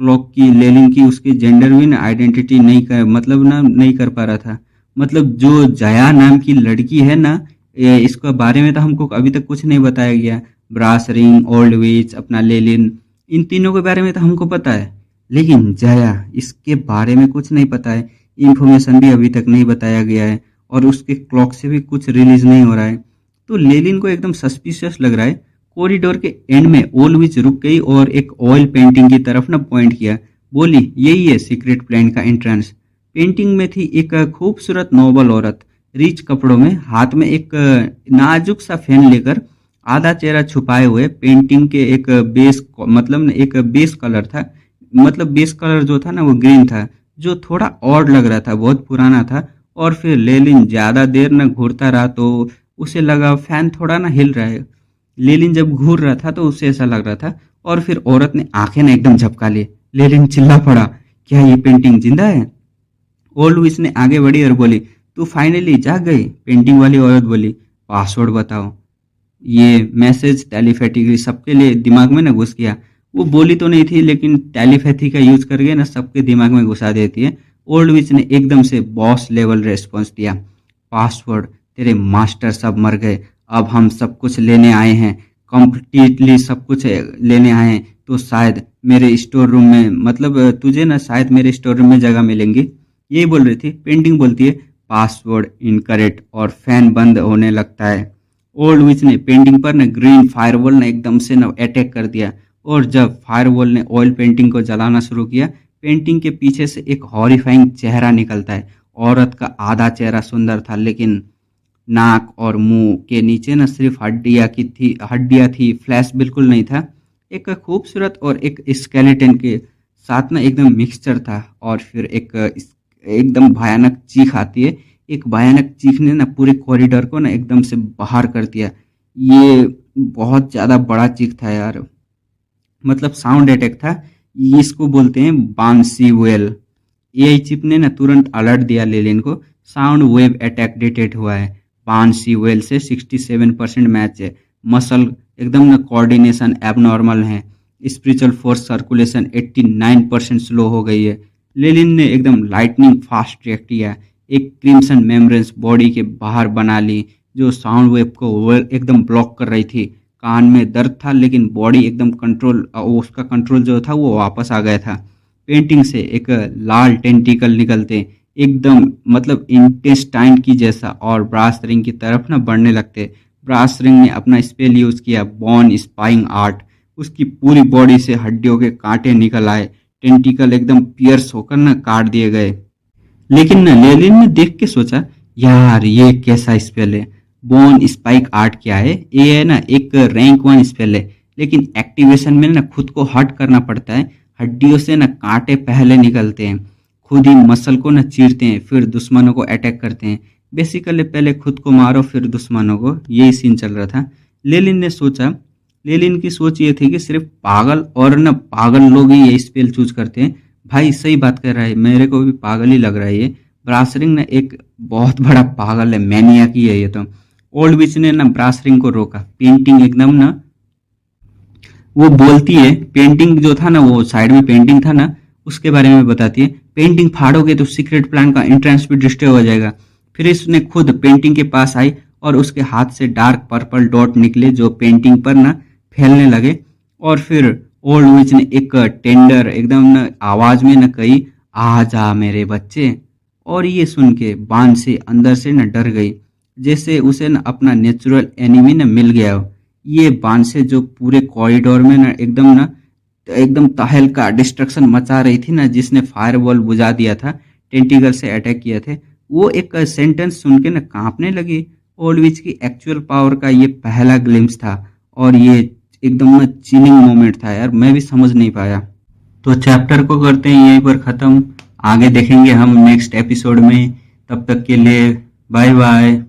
क्लॉक की लेनिन की उसकी जेंडर भी ना आइडेंटिटी नहीं कर पा रहा था। मतलब जो जया नाम की लड़की है ना, इसके बारे में तो हमको अभी तक कुछ नहीं बताया गया। ब्रास रिंग, ओल्ड विच, अपना लेनिन, इन तीनों के बारे में तो हमको पता है, लेकिन जया इसके बारे में कुछ नहीं पता है, इंफॉर्मेशन भी अभी तक नहीं बताया गया है, और उसके क्लॉक से भी कुछ रिलीज नहीं हो रहा है। तो लेलिन को एकदम सस्पिशियस लग रहा है। कॉरिडोर के एंड में ओल्ड रुक गई और एक ऑयल पेंटिंग की तरफ ना पॉइंट किया। बोली, यही है सीक्रेट प्लान का एंट्रेंस। पेंटिंग में थी एक खूबसूरत नोबल औरत, रिच कपड़ों में, हाथ में एक नाजुक सा फैन लेकर, आधा चेहरा छुपाए हुए। पेंटिंग के एक बेस मतलब एक बेस कलर था, मतलब बेस कलर जो था ना वो ग्रीन था, जो थोड़ा ऑड लग रहा था, बहुत पुराना था। और फिर लेलिन ज्यादा देर न घूरता रहा तो उसे लगा फैन थोड़ा ना हिल रहा है। लेलिन जब घूर रहा था तो उसे ऐसा लग रहा था। और फिर औरत ने आंखें ना एकदम झपका ली। लेलिन चिल्ला पड़ा, क्या ये पेंटिंग जिंदा है? ओल्ड विच ने आगे बढ़ी और बोली, तू फाइनली जाग गई? पेंटिंग वाली औरत बोली, पासवर्ड बताओ। ये मैसेज टेलीपैथिकली सबके लिए दिमाग में ना घुस गया। वो बोली तो नहीं थी लेकिन टेलीपैथी का यूज करके ना सबके दिमाग में घुसा देती है। ओल्ड विच ने एकदम से बॉस लेवल रेस्पॉन्स दिया, पासवर्ड, तेरे मास्टर सब मर गए, अब हम सब कुछ लेने आए हैं, कंप्लीटली सब कुछ लेने आए हैं। तो शायद मेरे स्टोर रूम में, मतलब तुझे ना शायद मेरे स्टोर रूम में जगह मिलेंगी। यही बोल रही थी। पेंटिंग बोलती है, पासवर्ड इनकरेक्ट, और फैन बंद होने लगता है। ओल्ड विच ने पेंटिंग पर ना ग्रीन फायरवॉल ने एकदम से ना अटैक कर दिया। और जब फायरवॉल ने ऑयल पेंटिंग को जलाना शुरू किया, पेंटिंग के पीछे से एक हॉरिफाइंग चेहरा निकलता है। औरत का आधा चेहरा सुंदर था लेकिन नाक और मुंह के नीचे ना सिर्फ हड्डियां थी, फ्लैश बिल्कुल नहीं था। एक खूबसूरत और एक स्केलेटन के साथ ना एकदम मिक्सचर था। और फिर एकदम भयानक चीख आती है। एक भयानक चीख ने ना पूरे कॉरिडोर को ना एकदम से बाहर कर दिया। ये बहुत ज्यादा बड़ा चीख था यार, मतलब साउंड अटैक था। इसको बोलते हैं बांसी वेल। एआई चिप ने ना तुरंत अलर्ट दिया लेलिन को, साउंड वेव अटैक डिटेक्ट हुआ है। बांसी वेल से 67% मैच है। मसल एकदम ना कोऑर्डिनेशन एबनॉर्मल है। स्पिरिचुअल फोर्स सर्कुलेशन 89% स्लो हो गई है। लेलिन ने एकदम लाइटनिंग फास्ट रिएक्ट किया। एक क्रिम्सन मेम्ब्रेन्स बॉडी के बाहर बना ली जो साउंड वेव को एकदम ब्लॉक कर रही थी। कान में दर्द था लेकिन बॉडी एकदम उसका कंट्रोल जो था वो वापस आ गया था। पेंटिंग से एक लाल टेंटिकल निकलते, एकदम मतलब इंटेस्टाइन की जैसा, और ब्रास रिंग की तरफ ना बढ़ने लगते। ब्रास रिंग ने अपना स्पेल यूज किया, बॉर्न स्पाइंग आर्ट। उसकी पूरी बॉडी से हड्डियों के कांटे निकल आए। टेंटिकल एकदम पियर्स होकर ना काट दिए गए। लेकिन ना लेलिन ने देख के सोचा, यार ये कैसा स्पेल है? बोन स्पाइक आर्ट क्या है? ये है ना एक रैंक 1 स्पेल है, लेकिन एक्टिवेशन में ना खुद को हर्ट करना पड़ता है। हड्डियों से ना कांटे पहले निकलते हैं, खुद ही मसल को ना चीरते हैं, फिर दुश्मनों को अटैक करते हैं। बेसिकली पहले खुद को मारो फिर दुश्मनों को, यही सीन चल रहा था। लेलिन ने सोचा, लेलिन की सोच ये थी कि सिर्फ पागल और ना पागल लोग ही ये स्पेल चूज करते हैं। भाई सही बात कर रहा है, मेरे को भी पागल ही लग रहा है ये। ब्रासरिंग ना एक बहुत बड़ा पागल है, मैनिया की है ये तो। ओल्ड विच ने ना ब्रासरिंग को रोका। पेंटिंग एकदम ना वो बोलती है, पेंटिंग जो था ना वो साइड में पेंटिंग था ना उसके बारे में बताती है, पेंटिंग फाड़ोगे तो सीक्रेट प्लान का एंट्रेंस भी डिस्ट्रॉय हो जाएगा। फिर इसने खुद पेंटिंग के पास आई और उसके हाथ से डार्क पर्पल डॉट निकले जो पेंटिंग पर ना फैलने लगे। और फिर ओल्ड विच ने एक टेंडर एकदम ना आवाज में ना कही, आ जा मेरे बच्चे। और ये सुन के बान से अंदर से ना डर गई, जैसे उसे ना अपना नेचुरल एनिमी ना मिल गया हो। ये बान से जो पूरे कॉरिडोर में ना एकदम तहलका डिस्ट्रक्शन मचा रही थी ना, जिसने फायरवॉल बुझा दिया था, टेंटिकल से अटैक किए थे, वो एक सेंटेंस सुन के ना कांपने लगी। ओल्ड विच की एक्चुअल पावर का ये पहला ग्लिम्स था और ये एकदम ना चिलिंग मोमेंट था यार, मैं भी समझ नहीं पाया। तो चैप्टर को करते हैं यहीं पर खत्म, आगे देखेंगे हम नेक्स्ट एपिसोड में। तब तक के लिए बाय बाय।